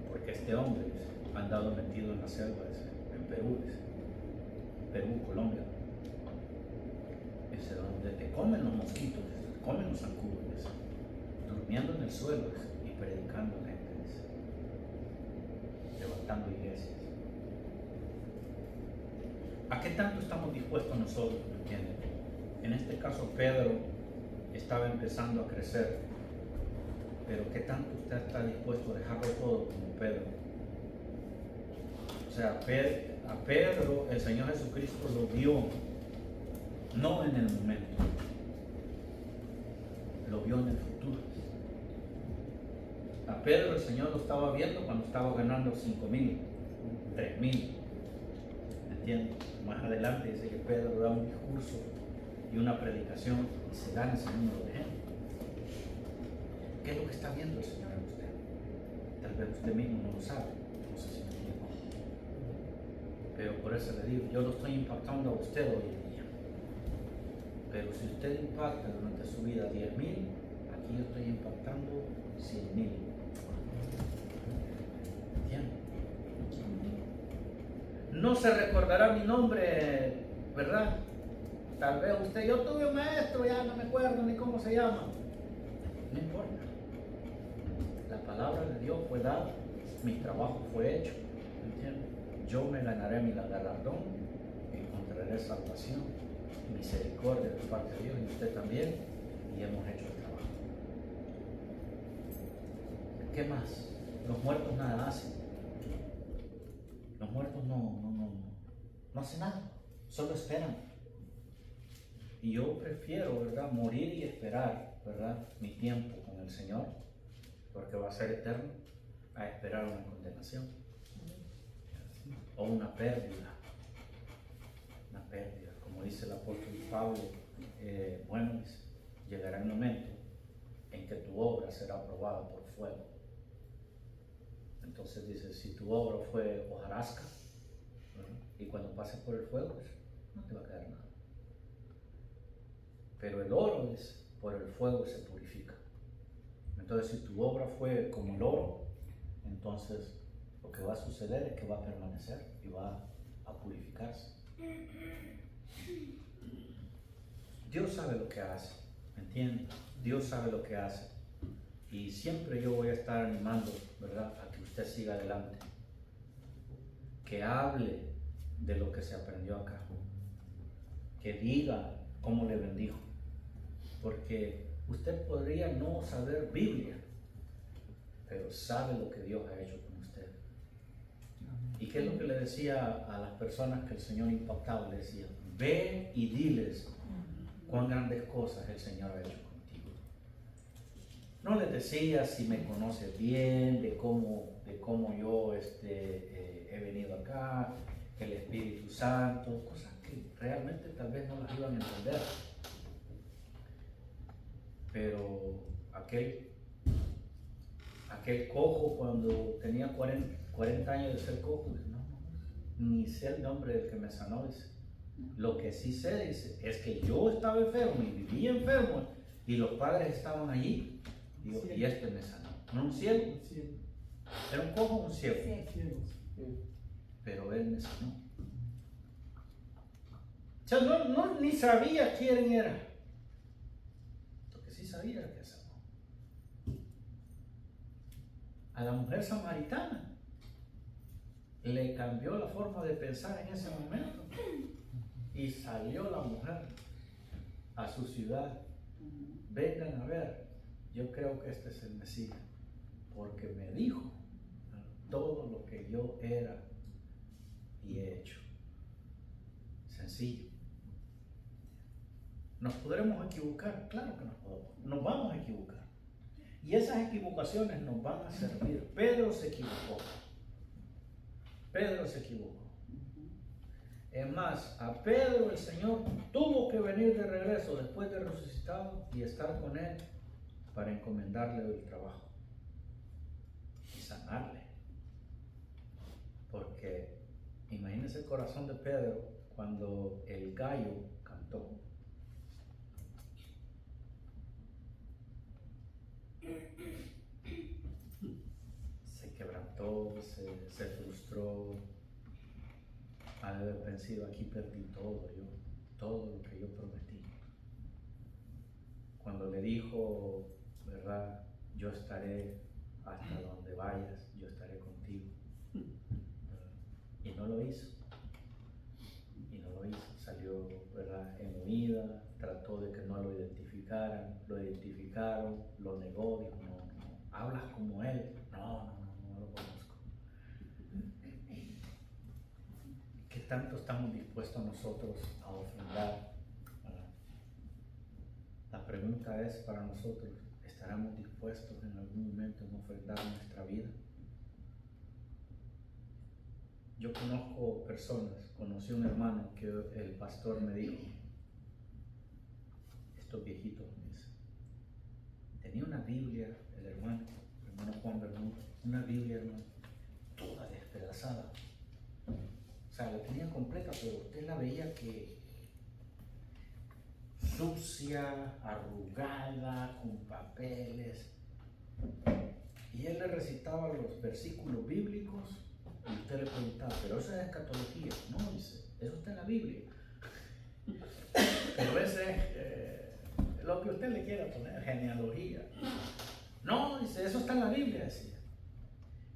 porque este hombre ha andado metido en la selva, en Perú, Colombia. Es donde te comen los mosquitos, te comen los zancudos, durmiendo en el suelo y predicando a gente, levantando iglesias. ¿A qué tanto estamos dispuestos nosotros? ¿Me entienden? En este caso Pedro estaba empezando a crecer, pero ¿qué tanto usted está dispuesto a dejarlo todo como Pedro? O sea, a Pedro el Señor Jesucristo lo vio, no en el momento, lo vio en el futuro. A Pedro el Señor lo estaba viendo cuando estaba ganando 5,000, 3,000. ¿Me entiendes? Más adelante dice que Pedro da un discurso y una predicación y se gana ese número de gente. ¿Qué es lo que está viendo el Señor en usted? Tal vez usted mismo no lo sabe, no sé si me entiende. Pero por eso le digo, yo lo estoy impactando a usted hoy en día. Pero si usted impacta durante su vida 10,000, aquí yo estoy impactando 100,000. ¿Entiende? No se recordará mi nombre, ¿verdad? Tal vez usted, yo tuve un maestro, ya no me acuerdo ni cómo se llama. No importa. La palabra de Dios fue dada, mi trabajo fue hecho. ¿Entiende? Yo me ganaré mi galardón, encontraré salvación, misericordia de parte de Dios y usted también, y hemos hecho el trabajo. ¿Qué más? Los muertos nada hacen. Los muertos no hacen nada, solo esperan. Y yo prefiero, ¿verdad?, morir y esperar, ¿verdad?, mi tiempo con el Señor, porque va a ser eterno, a esperar una condenación o una pérdida. Una pérdida, como dice el apóstol Pablo, bueno, dice, llegará un momento en que tu obra será probada por fuego. Entonces dice, si tu obra fue hojarasca, ¿verdad?, y cuando pases por el fuego, pues, no te va a quedar nada. Pero el oro, dice, por el fuego se purifica. Entonces, si tu obra fue como el oro, entonces lo que va a suceder es que va a permanecer y va a purificarse. Dios sabe lo que hace, ¿me entiendes? Dios sabe lo que hace. Y siempre yo voy a estar animando, ¿verdad?, a que usted siga adelante. Que hable de lo que se aprendió acá. Que diga cómo le bendijo. Porque usted podría no saber Biblia, pero sabe lo que Dios ha hecho con usted. ¿Y qué es lo que le decía a las personas que el Señor impactaba? Le decía, ve y diles cuán grandes cosas el Señor ha hecho contigo. No les decía si me conoces bien, de cómo yo he venido acá, el Espíritu Santo, cosas que realmente tal vez no las iban a entender. Pero aquel cojo, cuando tenía 40 años de ser cojo, dice, no, ni sé el nombre del que me sanó, dice. Lo que sí sé, dice, es que yo estaba enfermo y vivía enfermo y los padres estaban allí, digo, y este me sanó. No un ciego, era un cojo, un ciego, pero él me sanó. O sea, ni sabía quién era. Lo que sí sabía era que sanó. A la mujer samaritana le cambió la forma de pensar en ese momento y salió la mujer a su ciudad. Vengan a ver, yo creo que este es el Mesías, porque me dijo todo lo que yo era y he hecho. Sencillo. ¿Nos podremos equivocar? Claro que nos podemos. Nos vamos a equivocar. Y esas equivocaciones nos van a servir. Pedro se equivocó. Pedro se equivocó. Es más, a Pedro el Señor tuvo que venir de regreso después de resucitado y estar con él para encomendarle el trabajo y sanarle. Porque imagínense el corazón de Pedro cuando el gallo cantó. Se quebrantó, se frustró, ha de haber pensado, aquí perdí todo lo que yo prometí. Cuando le dijo, ¿verdad?, yo estaré hasta donde vayas, yo estaré contigo. Y no lo hizo. Salió, ¿verdad?, en huida, trató de que no lo identificaran, lo identificaron, lo negó, dijo, no, hablas como él, no lo conozco. ¿Qué tanto estamos dispuestos nosotros a ofrendar? La pregunta es para nosotros, ¿estaremos dispuestos en algún momento en ofrendar nuestra vida? Yo conozco personas, conocí un hermano que el pastor me dijo, estos viejitos me dicen, tenía una Biblia, el hermano Juan Bermudo, una Biblia, hermano, toda despedazada. O sea, la tenía completa, pero usted la veía que sucia, arrugada, con papeles. Y él le recitaba los versículos bíblicos y usted le preguntaba, pero eso es escatología. No, dice, eso está en la Biblia. Pero ese es lo que usted le quiera poner, genealogía. No, dice, eso está en la Biblia, decía.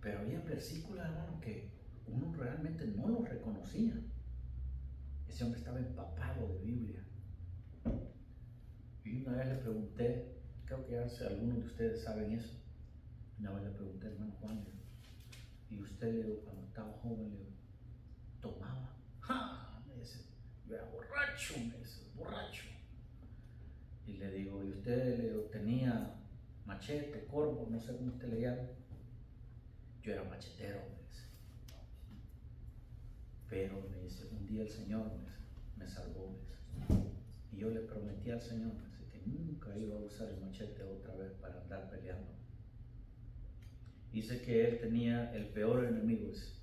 Pero había versículos, hermano, que uno realmente no los reconocía. Ese hombre estaba empapado de Biblia. Y una vez le pregunté, creo que algunos de ustedes saben eso, Una vez le pregunté, hermano Juan, le digo, ¿y usted, le digo, cuando estaba joven, le digo, tomaba? ¡Ja! Me dice, yo era borracho, me dice, borracho. Y le digo, ¿y usted, le digo, tenía machete, corvo, no sé cómo usted le llama? Yo era machetero, me dice. Pero me dice, un día el Señor me salvó, me dice. Y yo le prometí al Señor, me dice, que nunca iba a usar el machete otra vez para andar peleando. Dice que él tenía el peor enemigo, dice.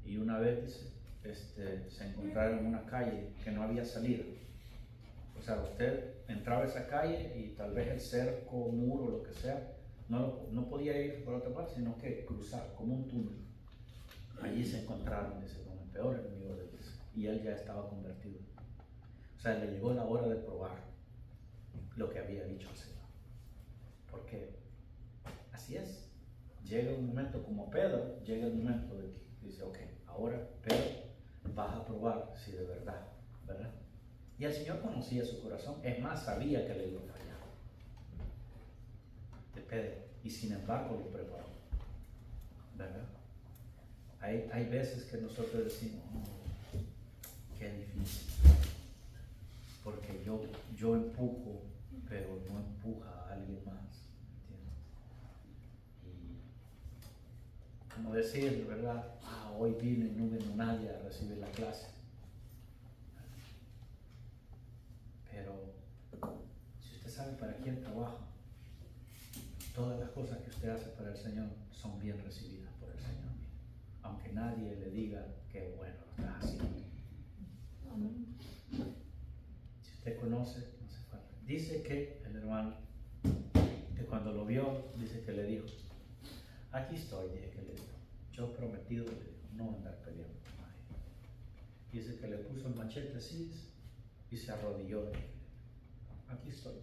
Y una vez, dice, se encontraron en una calle que no había salida. O sea, usted entraba a esa calle y tal vez el cerco, muro, lo que sea, no podía ir por otra parte, sino que cruzar como un túnel. Allí se encontraron, dice, con el peor enemigo de él, dice, y él ya estaba convertido. O sea, le llegó la hora de probar lo que había dicho el Señor. Porque así es. Llega un momento como Pedro, llega el momento de que dice, ok, ahora Pedro, vas a probar si de verdad, ¿verdad? Y el Señor conocía su corazón, es más, sabía que le iba a fallar de Pedro, y sin embargo lo preparó, ¿verdad? Hay veces que nosotros decimos, oh, qué difícil, porque yo empujo, pero no empuja a alguien más, ¿entiendes? Y como decir, ¿verdad? Hoy vine y no vino nadie a recibir la clase. Pero si usted sabe para quién trabaja, todas las cosas que usted hace para el Señor son bien recibidas por el Señor, aunque nadie le diga que bueno lo estás haciendo. Si usted conoce, no hace falta. Dice que el hermano, que cuando lo vio, dice que le dijo, aquí estoy, dije que le dijo, yo he prometido, le dijo, no andar peleando con nadie. Dice que le puso el machete así y se arrodilló. Aquí estoy,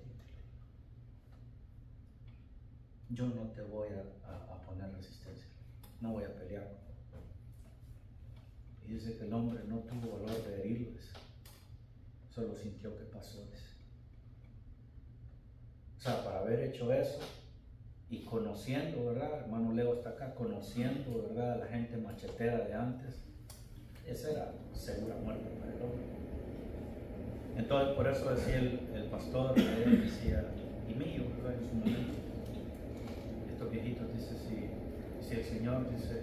yo no te voy a poner resistencia, no voy a pelear. Y dice que el hombre no tuvo valor de herirlo, solo sintió que pasó. O sea, para haber hecho eso y conociendo, ¿verdad? Hermano Leo está acá, conociendo, ¿verdad?, a la gente machetera de antes, esa era segura muerte para el hombre. Entonces, por eso decía el pastor, él decía, y mío, ¿verdad?, en su momento, estos viejitos, dice, si el Señor, dice,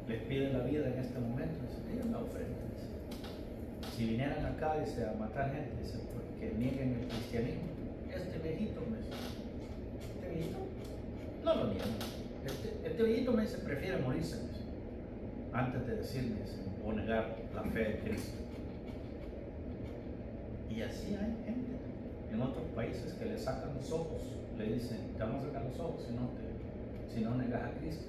les pide la vida en este momento, dice, ellos la ofrenda, dice. Si vinieran acá, dice, a matar gente, dice, porque nieguen el cristianismo, este viejito me dice, este viejito, no lo niegan. Este viejito me dice, prefiere morirse, me dice, antes de decirme, dice, o negar la fe de Cristo. Y así hay gente en otros países que le sacan los ojos, le dicen, te vamos a sacar los ojos si no negas a Cristo.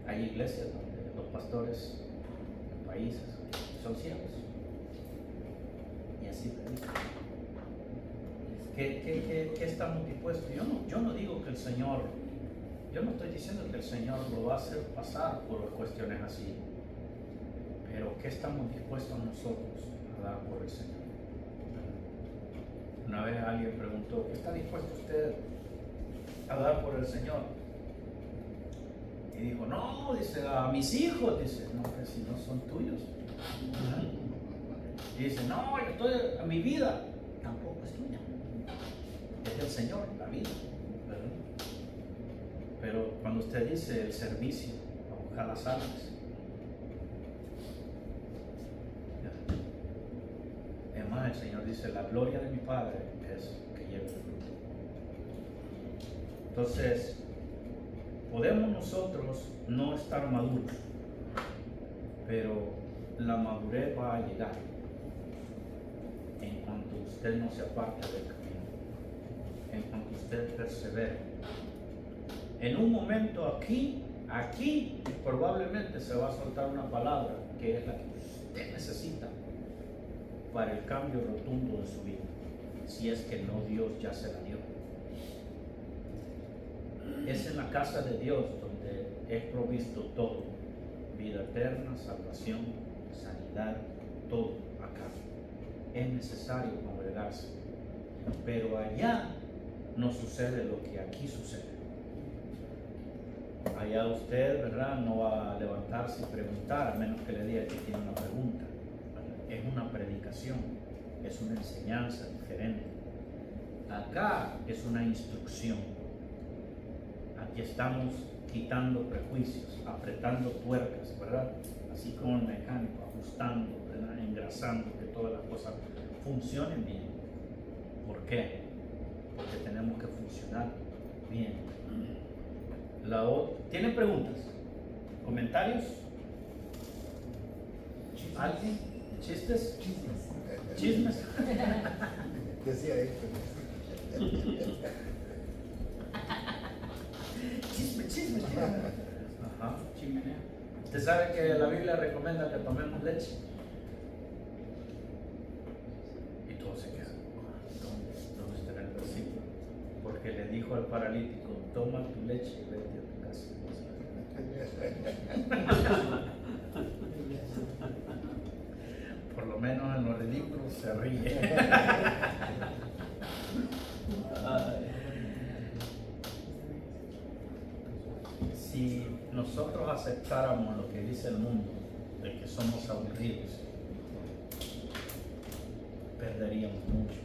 Hay iglesias donde los pastores en países son ciegos y así predican. ¿Qué estamos dispuestos? Yo no digo que el Señor, yo no estoy diciendo que el Señor lo va a hacer pasar por cuestiones así, pero ¿qué estamos dispuestos nosotros a dar por el Señor? Una vez alguien preguntó, ¿qué está dispuesto usted a dar por el Señor? Y dijo, no, dice, a mis hijos, dice, no, que si no son tuyos. Y dice, no, yo estoy, a mi vida, tampoco es tuya. Es del Señor, la vida, ¿verdad? Pero cuando usted dice el servicio, a buscar las almas, además el Señor dice, la gloria de mi Padre es que lleve el fruto. Entonces, podemos nosotros no estar maduros, pero la madurez va a llegar en cuanto usted no se aparte del camino, en cuanto usted persevere. En un momento aquí probablemente se va a soltar una palabra que es la que usted necesita para el cambio rotundo de su vida, si es que no Dios ya se la dio. Es en la casa de Dios donde es provisto todo, vida eterna, salvación, sanidad, todo acá. Es necesario congregarse, pero allá no sucede lo que aquí sucede. Allá usted, ¿verdad?, no va a levantarse y preguntar, a menos que le diga que tiene una pregunta. Es una predicación, es una enseñanza diferente. Acá es una instrucción. Aquí estamos quitando prejuicios, apretando tuercas, ¿verdad? Así como el mecánico, ajustando, ¿verdad?, engrasando, que todas las cosas funcionen bien. ¿Por qué? Porque tenemos que funcionar bien. ¿Tienen preguntas? ¿Comentarios? ¿Alguien? ¿Chistes? ¿Chismes? Decía esto. Chisme. Ajá. Chimenea. ¿Usted sabe que la Biblia recomienda que tomemos leche? Y todos se quedan. ¿Dónde está el versículo? Porque le dijo al paralítico, toma tu leche y vete a tu casa. Por lo menos en los ridículos se ríe. Si nosotros aceptáramos lo que dice el mundo, de que somos aburridos, perderíamos mucho.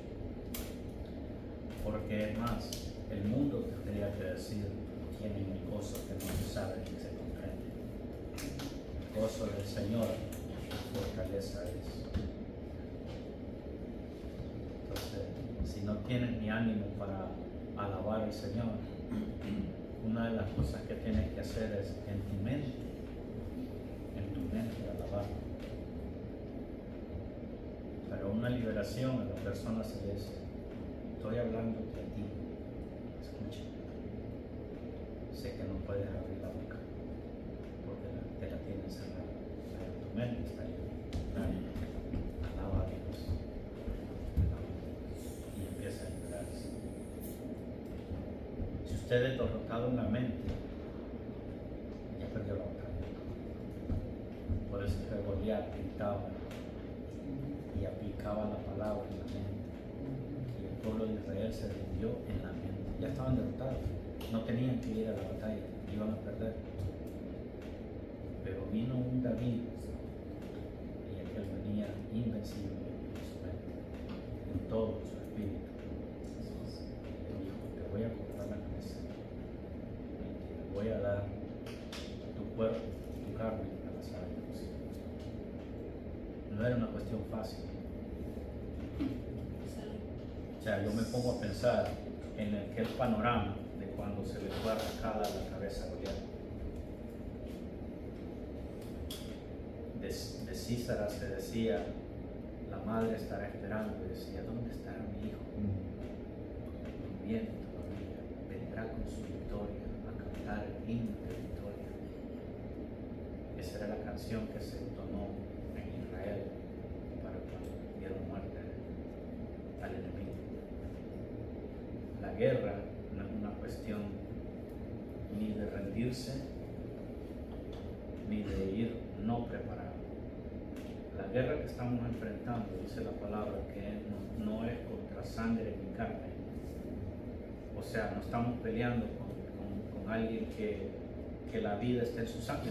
Porque es más, el mundo tendría que decir, tienen un gozo que no se sabe ni se comprende. El gozo del Señor, su fortaleza es. Entonces, si no tienes ni ánimo para alabar al Señor, una de las cosas que tienes que hacer es en tu mente alabar. Pero una liberación a la persona se le dice, estoy hablando de ti, escucha. Sé que no puedes abrir la boca porque te la tienes cerrada, pero tu mente está libre. Alaba a Dios y empieza a liberarse. Si usted es derrotado en la mente, ya perdió la batalla. Por eso que Goliat gritaba y aplicaba la palabra en la mente. Y el pueblo de Israel se rindió en la mente. Ya estaban derrotados, no tenían que ir a la batalla, iban a perder. Pero vino un David y aquel venía invencible en su mente, en todo su espíritu. Le dijo, te voy a cortar la cabeza y te voy a dar tu cuerpo, tu carne a las águilas. No era una cuestión fácil. O sea, yo me pongo a pensar en aquel panorama de cuando se le fue arrancada la cabeza a Goliat. De Císara se decía, la madre estará esperando, y decía, ¿dónde estará mi hijo? Durmiendo todavía, vendrá con su victoria a cantar el himno de victoria. Esa era la canción que se entonó en Israel para cuando dieron muerte al enemigo. La guerra no es una cuestión ni de rendirse ni de ir no preparado. La guerra que estamos enfrentando, dice la palabra, que no es contra sangre ni carne. O sea, no estamos peleando con alguien que la vida esté en su sangre,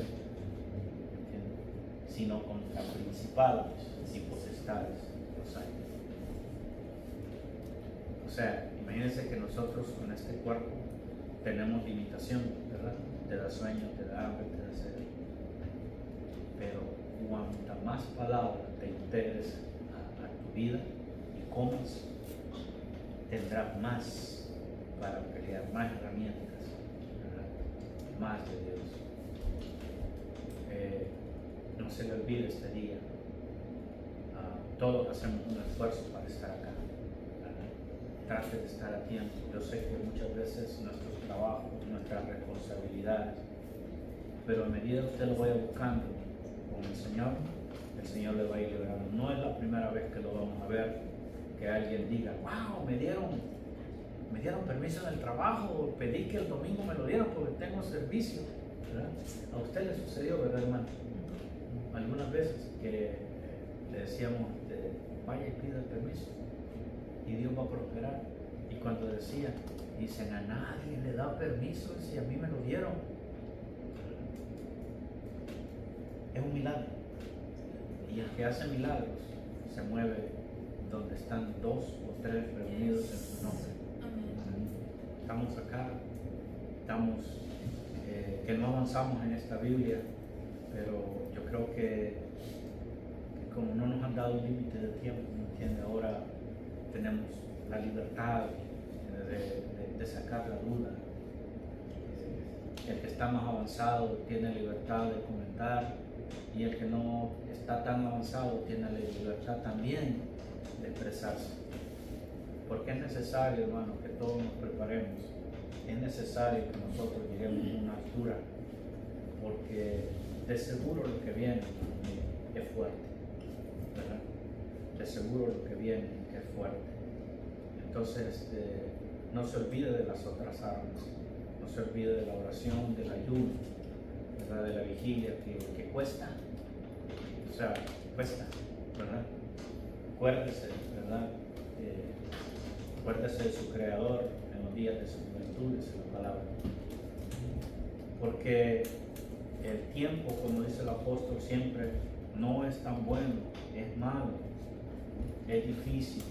sino contra principados y potestades de los aires. O sea, imagínense que nosotros con este cuerpo tenemos limitación, ¿verdad? Te da sueño, te da hambre, te da sed. Pero cuanta más palabra te integres a tu vida y comas, tendrás más para pelear, más herramientas, ¿verdad? Más de Dios. No se le olvide este día. Todos hacemos un esfuerzo para estar acá. Trate de estar a tiempo. Yo sé que muchas veces nuestros trabajos, nuestras responsabilidades, pero a medida que usted lo vaya buscando con el Señor le va a ir liberando. No es la primera vez que lo vamos a ver, que alguien diga, wow, me dieron permiso en el trabajo, pedí que el domingo me lo dieran porque tengo servicio, ¿verdad? A usted le sucedió, ¿verdad, hermano? Algunas veces que le decíamos, vaya y pida el permiso y Dios va a prosperar. Y cuando decía, dicen, a nadie le da permiso si a mí me lo dieron. Es un milagro. Y el que hace milagros se mueve donde están 2 o 3 reunidos en su nombre. Amén. Estamos acá, estamos, que no avanzamos en esta Biblia, pero yo creo que como no nos han dado un límite de tiempo, ¿me entiende? Ahora tenemos la libertad de sacar la duda. El que está más avanzado tiene libertad de comentar, y el que no está tan avanzado tiene la libertad también de expresarse. Porque es necesario, hermano, que todos nos preparemos. Es necesario que nosotros lleguemos a una altura, porque de seguro lo que viene es fuerte, ¿verdad? De seguro lo que viene es fuerte. Entonces, no se olvide de las otras armas, no se olvide de la oración, del ayuno, ¿verdad? De la vigilia, que cuesta, o sea, cuesta, ¿verdad? Acuérdese, ¿verdad? Acuérdese de su Creador en los días de su juventud, dice la palabra. Porque el tiempo, como dice el apóstol siempre, no es tan bueno, es malo, es difícil.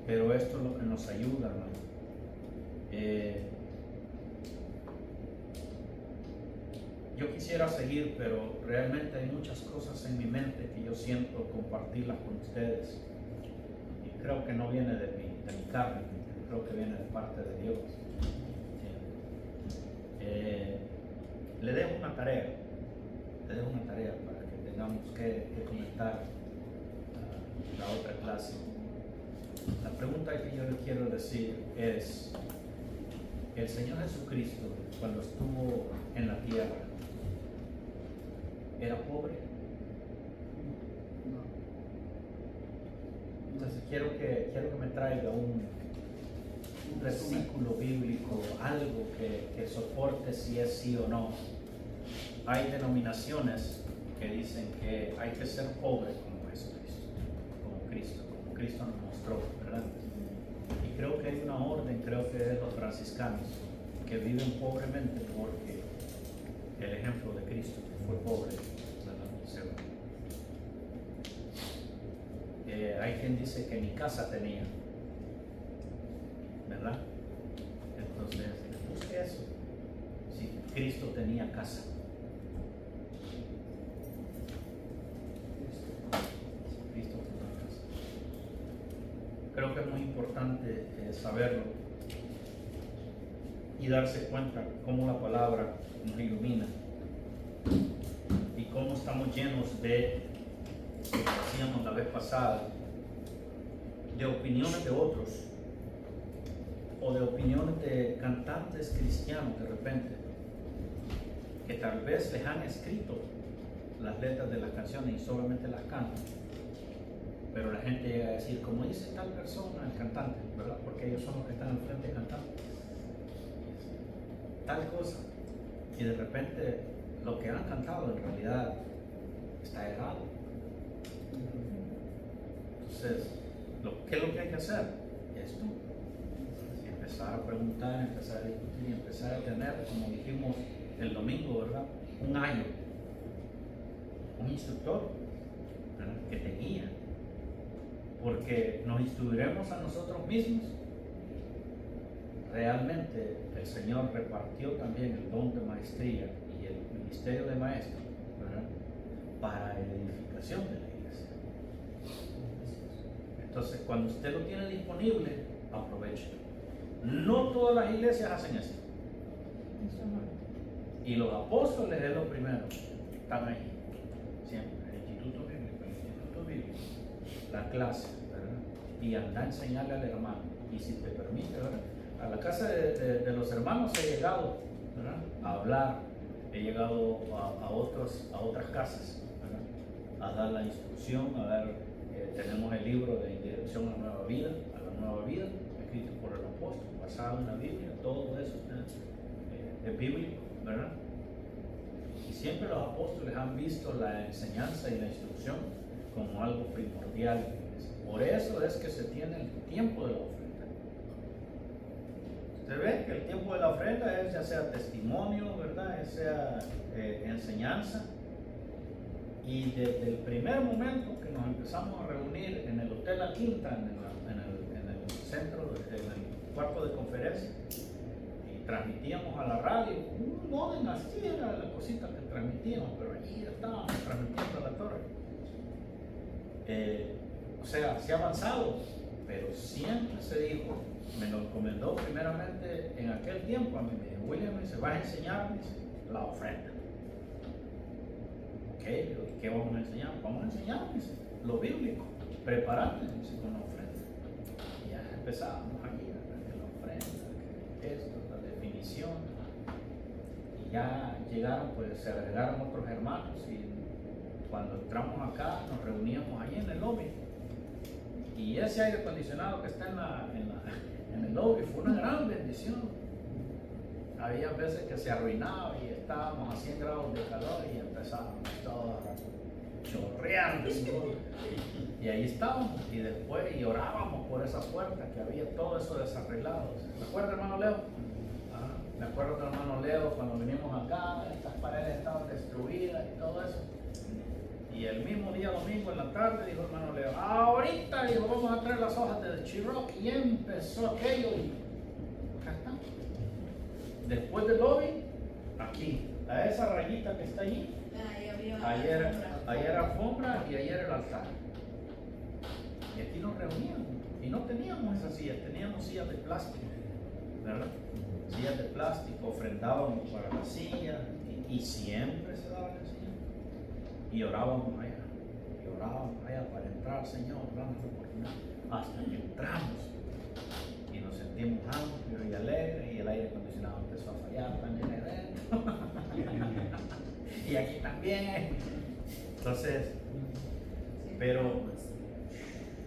Pero esto es lo que nos ayuda, hermano. Yo quisiera seguir, pero realmente hay muchas cosas en mi mente que yo siento compartirlas con ustedes. Y creo que no viene de mi carne, creo que viene de parte de Dios. Le dejo una tarea para que tengamos que comentar la otra clase. La pregunta que yo les quiero decir es, el Señor Jesucristo, cuando estuvo en la tierra, ¿era pobre? Entonces quiero que me traiga un versículo bíblico, algo que soporte si es sí o no. Hay denominaciones que dicen que hay que ser pobre como Jesucristo, como Cristo nos mostró, ¿verdad? Y creo que hay una orden, creo que es de los franciscanos, que viven pobremente porque el ejemplo de Cristo, que fue pobre, ¿verdad? Hay quien dice que ni casa tenía, ¿verdad? Entonces, busque eso. Si Cristo tenía casa. Cristo tenía casa. Creo que es muy importante saberlo y darse cuenta cómo la palabra nos ilumina y cómo estamos llenos de, como decíamos la vez pasada, de opiniones de otros o de opiniones de cantantes cristianos de repente, que tal vez les han escrito las letras de las canciones y solamente las cantan, pero la gente llega a decir, como dice tal persona, el cantante, ¿verdad? Porque ellos son los que están enfrente cantando tal cosa, y de repente lo que han cantado en realidad está errado. Entonces, ¿qué es lo que hay que hacer? Esto, empezar a preguntar, empezar a discutir, empezar a tener, como dijimos el domingo, ¿verdad? Un ayo, un instructor, ¿verdad? Que te guía, porque nos instruiremos a nosotros mismos. Realmente el Señor repartió también el don de maestría y el ministerio de maestro, ¿verdad? Para edificación de la iglesia. Entonces, cuando usted lo tiene disponible, aproveche. No todas las iglesias hacen esto. Y los apóstoles es lo primero. Están ahí. Siempre. El instituto bíblico. La clase, ¿verdad? Y anda a enseñarle al hermano. Y si te permite, ¿verdad? A la casa de los hermanos he llegado, ¿verdad? A hablar. He llegado a otras casas, ¿verdad? A dar la instrucción, a dar, tenemos el libro de Indirección a la Nueva Vida, escrito por el apóstol, basado en la Biblia, todo eso es bíblico, ¿verdad? Y siempre los apóstoles han visto la enseñanza y la instrucción como algo primordial. Por eso es que se tiene el tiempo de la ofrenda. Usted ve que el tiempo de la ofrenda es ya sea testimonio, ¿verdad? Ya sea enseñanza. Y desde el primer momento que nos empezamos a reunir en el Hotel La Quinta, en el centro, en el cuarto de conferencia, y transmitíamos a la radio, no de así era la cosita que transmitíamos, pero allí estábamos transmitiendo a la torre. O sea, se ha avanzado, pero siempre se dijo, me lo encomendó primeramente en aquel tiempo a mí, me dijo, William, me dice, vas a enseñar, me dice, la ofrenda. Ok, digo, ¿y qué vamos a enseñar? Vamos a enseñar, me dice, lo bíblico, prepararte, me dice, con la ofrenda. Y ya empezábamos aquí, que la ofrenda, que esto, la definición. Y ya llegaron, pues se agregaron otros hermanos y cuando entramos acá nos reuníamos ahí en el lobby. Y ese aire acondicionado que está en el lobby fue una gran bendición. Había veces que se arruinaba y estábamos a 100 grados de calor y empezábamos todos chorreando. Y ahí estábamos y después y orábamos por esa puerta que había todo eso desarreglado. ¿Se acuerda, hermano Leo? Me acuerdo del hermano Leo cuando vinimos acá, estas paredes estaban destruidas y todo eso. Y el mismo día domingo en la tarde dijo el hermano Leo, ahorita dijo, vamos a traer las hojas de Chiroc, y empezó aquello y acá está. Después del lobby, aquí, a esa rayita que está allí, ahí era alfombra y ahí era el altar. Y aquí nos reuníamos y no teníamos esas sillas, teníamos sillas de plástico, ¿verdad? Sillas de plástico, ofrendábamos para las sillas y siempre se daban las sillas. Y orábamos allá para entrar, Señor, danos la oportunidad, hasta que entramos y nos sentimos amplios y alegres y el aire acondicionado empezó a fallar también adentro y aquí también. Entonces, pero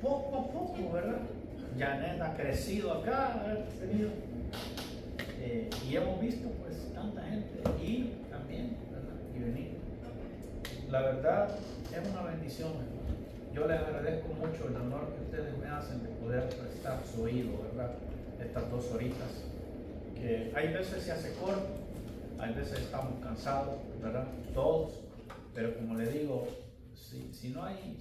poco a poco, ¿verdad? Janet ha crecido acá, ha tenido, y hemos visto pues tanta gente ir también, ¿verdad? Y venir. La verdad es una bendición, hermano. Yo les agradezco mucho el honor que ustedes me hacen de poder prestar su oído, ¿verdad? Estas 2 horitas, que hay veces se hace corto, hay veces estamos cansados, ¿verdad? Todos, pero como le digo, si no hay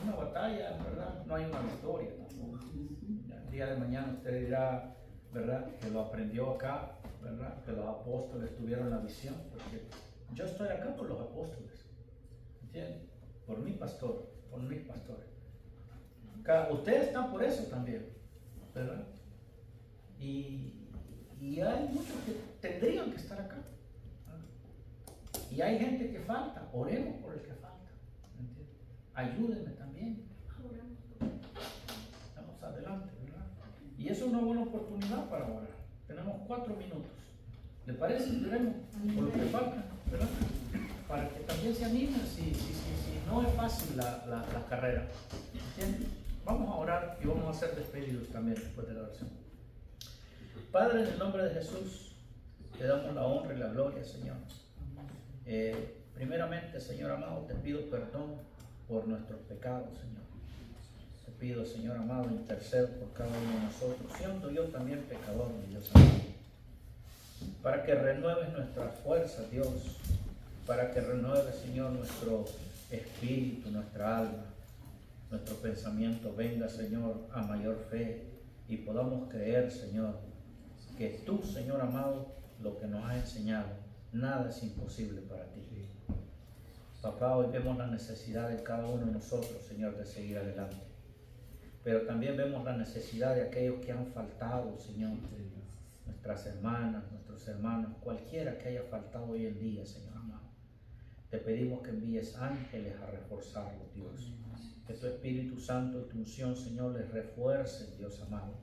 una batalla, ¿verdad? No hay una victoria tampoco. El día de mañana usted dirá, ¿verdad? Que lo aprendió acá, ¿verdad? Que los apóstoles tuvieron la visión, porque yo estoy acá por los apóstoles. ¿Entienden? Por mi pastor, por mis pastores. Ustedes están por eso también, ¿verdad? Y hay muchos que tendrían que estar acá, ¿verdad? Y hay gente que falta, oremos por el que falta, ¿entienden? Ayúdenme también. Vamos adelante, ¿verdad? Y eso es una buena oportunidad para orar. Tenemos 4 minutos. ¿Le parece? Oremos por lo que falta, ¿verdad? Para que también se animen si no es fácil la carrera. ¿Entienden? Vamos a orar y vamos a hacer despedidos también después de la oración. Padre, en el nombre de Jesús, te damos la honra y la gloria, Señor. Primeramente, Señor amado, te pido perdón por nuestros pecados, Señor. Te pido, Señor amado, intercedo por cada uno de nosotros, siendo yo también pecador, mi Dios amado. Para que renueves nuestras fuerzas, Dios. Para que renueve, Señor, nuestro espíritu, nuestra alma, nuestro pensamiento venga, Señor, a mayor fe y podamos creer, Señor, que tú, Señor amado, lo que nos has enseñado, nada es imposible para ti. Papá, hoy vemos la necesidad de cada uno de nosotros, Señor, de seguir adelante. Pero también vemos la necesidad de aquellos que han faltado, Señor, nuestras hermanas, nuestros hermanos, cualquiera que haya faltado hoy en día, Señor amado. Te pedimos que envíes ángeles a reforzarlos, Dios. Que tu Espíritu Santo y tu unción, Señor, les refuerce, Dios amado.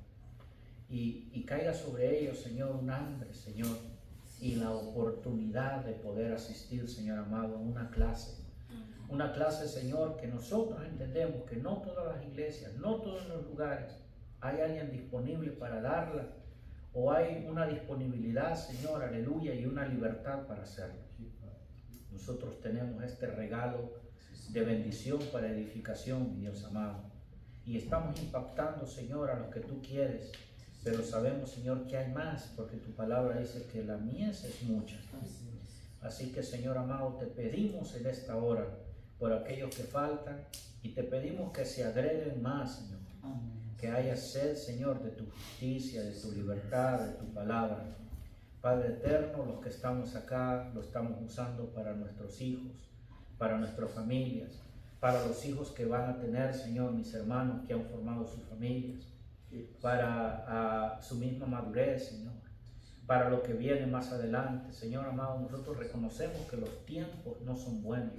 Y caiga sobre ellos, Señor, un hambre, Señor, y la oportunidad de poder asistir, Señor amado, a una clase. Una clase, Señor, que nosotros entendemos que no todas las iglesias, no todos los lugares hay alguien disponible para darla, o hay una disponibilidad, Señor, aleluya, y una libertad para hacerlo. Nosotros tenemos este regalo de bendición para edificación, mi Dios amado. Y estamos impactando, Señor, a los que tú quieres, pero sabemos, Señor, que hay más, porque tu palabra dice que la mies es mucha. Así que, Señor amado, te pedimos en esta hora por aquellos que faltan y te pedimos que se agreguen más, Señor. Que haya sed, Señor, de tu justicia, de tu libertad, de tu palabra. Padre eterno, los que estamos acá lo estamos usando para nuestros hijos, para nuestras familias, para los hijos que van a tener, Señor, mis hermanos que han formado sus familias, para su misma madurez, Señor, para lo que viene más adelante. Señor amado, nosotros reconocemos que los tiempos no son buenos,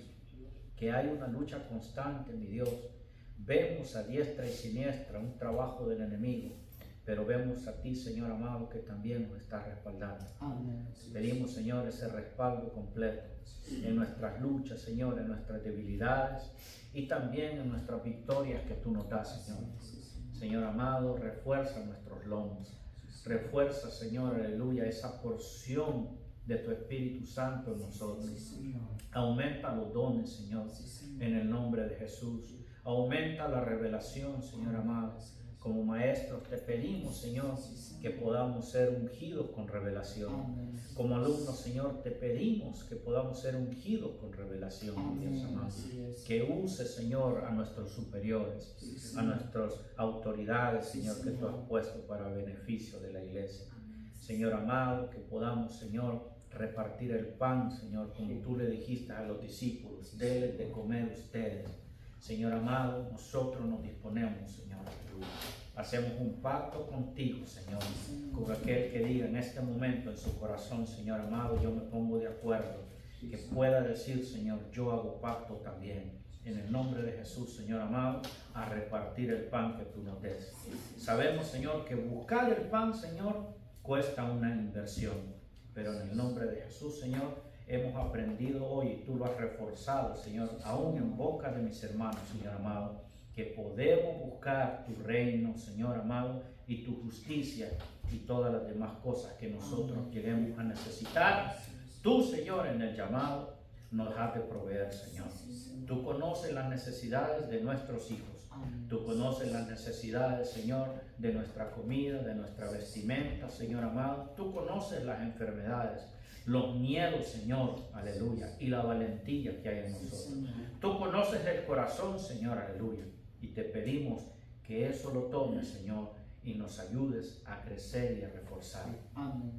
que hay una lucha constante, mi Dios. Vemos a diestra y siniestra un trabajo del enemigo, pero vemos a ti, Señor amado, que también nos estás respaldando. Pedimos, Señor, ese respaldo completo en nuestras luchas, Señor, en nuestras debilidades y también en nuestras victorias que tú nos das, Señor. Señor amado, refuerza nuestros lomos. Refuerza, Señor, aleluya, esa porción de tu Espíritu Santo en nosotros. Aumenta los dones, Señor, en el nombre de Jesús. Aumenta la revelación, Señor amado. Como maestros te pedimos, Señor, que podamos ser ungidos con revelación. Como alumnos, Señor, te pedimos que podamos ser ungidos con revelación, Dios amado. Que use, Señor, a nuestros superiores, a nuestras autoridades, Señor, que tú has puesto para beneficio de la iglesia. Señor amado, que podamos, Señor, repartir el pan, Señor, como tú le dijiste a los discípulos, denles de comer ustedes. Señor amado, nosotros nos disponemos, Señor. Hacemos un pacto contigo, Señor, con aquel que diga en este momento en su corazón, Señor amado, yo me pongo de acuerdo, que pueda decir, Señor, yo hago pacto también. En el nombre de Jesús, Señor amado, a repartir el pan que tú nos des. Sabemos, Señor, que buscar el pan, Señor, cuesta una inversión, pero en el nombre de Jesús, Señor, hemos aprendido hoy, y tú lo has reforzado, Señor, aún en boca de mis hermanos, Señor amado, que podemos buscar tu reino, Señor amado, y tu justicia y todas las demás cosas que nosotros lleguemos a necesitar. Tú, Señor, en el llamado nos has de proveer, Señor. Tú conoces las necesidades de nuestros hijos. Tú conoces las necesidades, Señor, de nuestra comida, de nuestra vestimenta, Señor amado. Tú conoces las enfermedades, los miedos, Señor, aleluya, y la valentía que hay en nosotros. Tú conoces el corazón, Señor, aleluya, y te pedimos que eso lo tomes, Señor, y nos ayudes a crecer y a reforzar.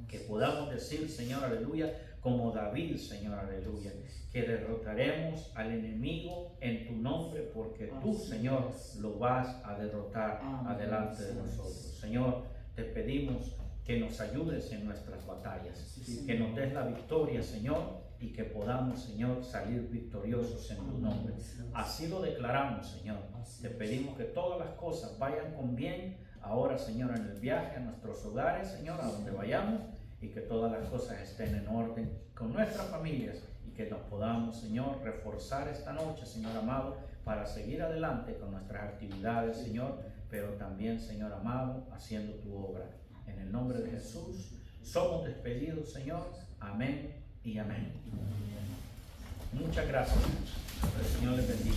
Que podamos decir, Señor, aleluya, como David, Señor, aleluya, que derrotaremos al enemigo en tu nombre, porque tú, Señor, lo vas a derrotar adelante de nosotros. Señor, te pedimos que nos ayudes en nuestras batallas, que nos des la victoria, Señor, y que podamos, Señor, salir victoriosos en tu nombre. Así lo declaramos, Señor. Te pedimos que todas las cosas vayan con bien ahora, Señor, en el viaje a nuestros hogares, Señor, a donde vayamos, y que todas las cosas estén en orden con nuestras familias y que nos podamos, Señor, reforzar esta noche, Señor amado, para seguir adelante con nuestras actividades, Señor, pero también, Señor amado, haciendo tu obra. En el nombre de Jesús, somos despedidos, Señor. Amén y amén. Muchas gracias. El Señor les bendiga.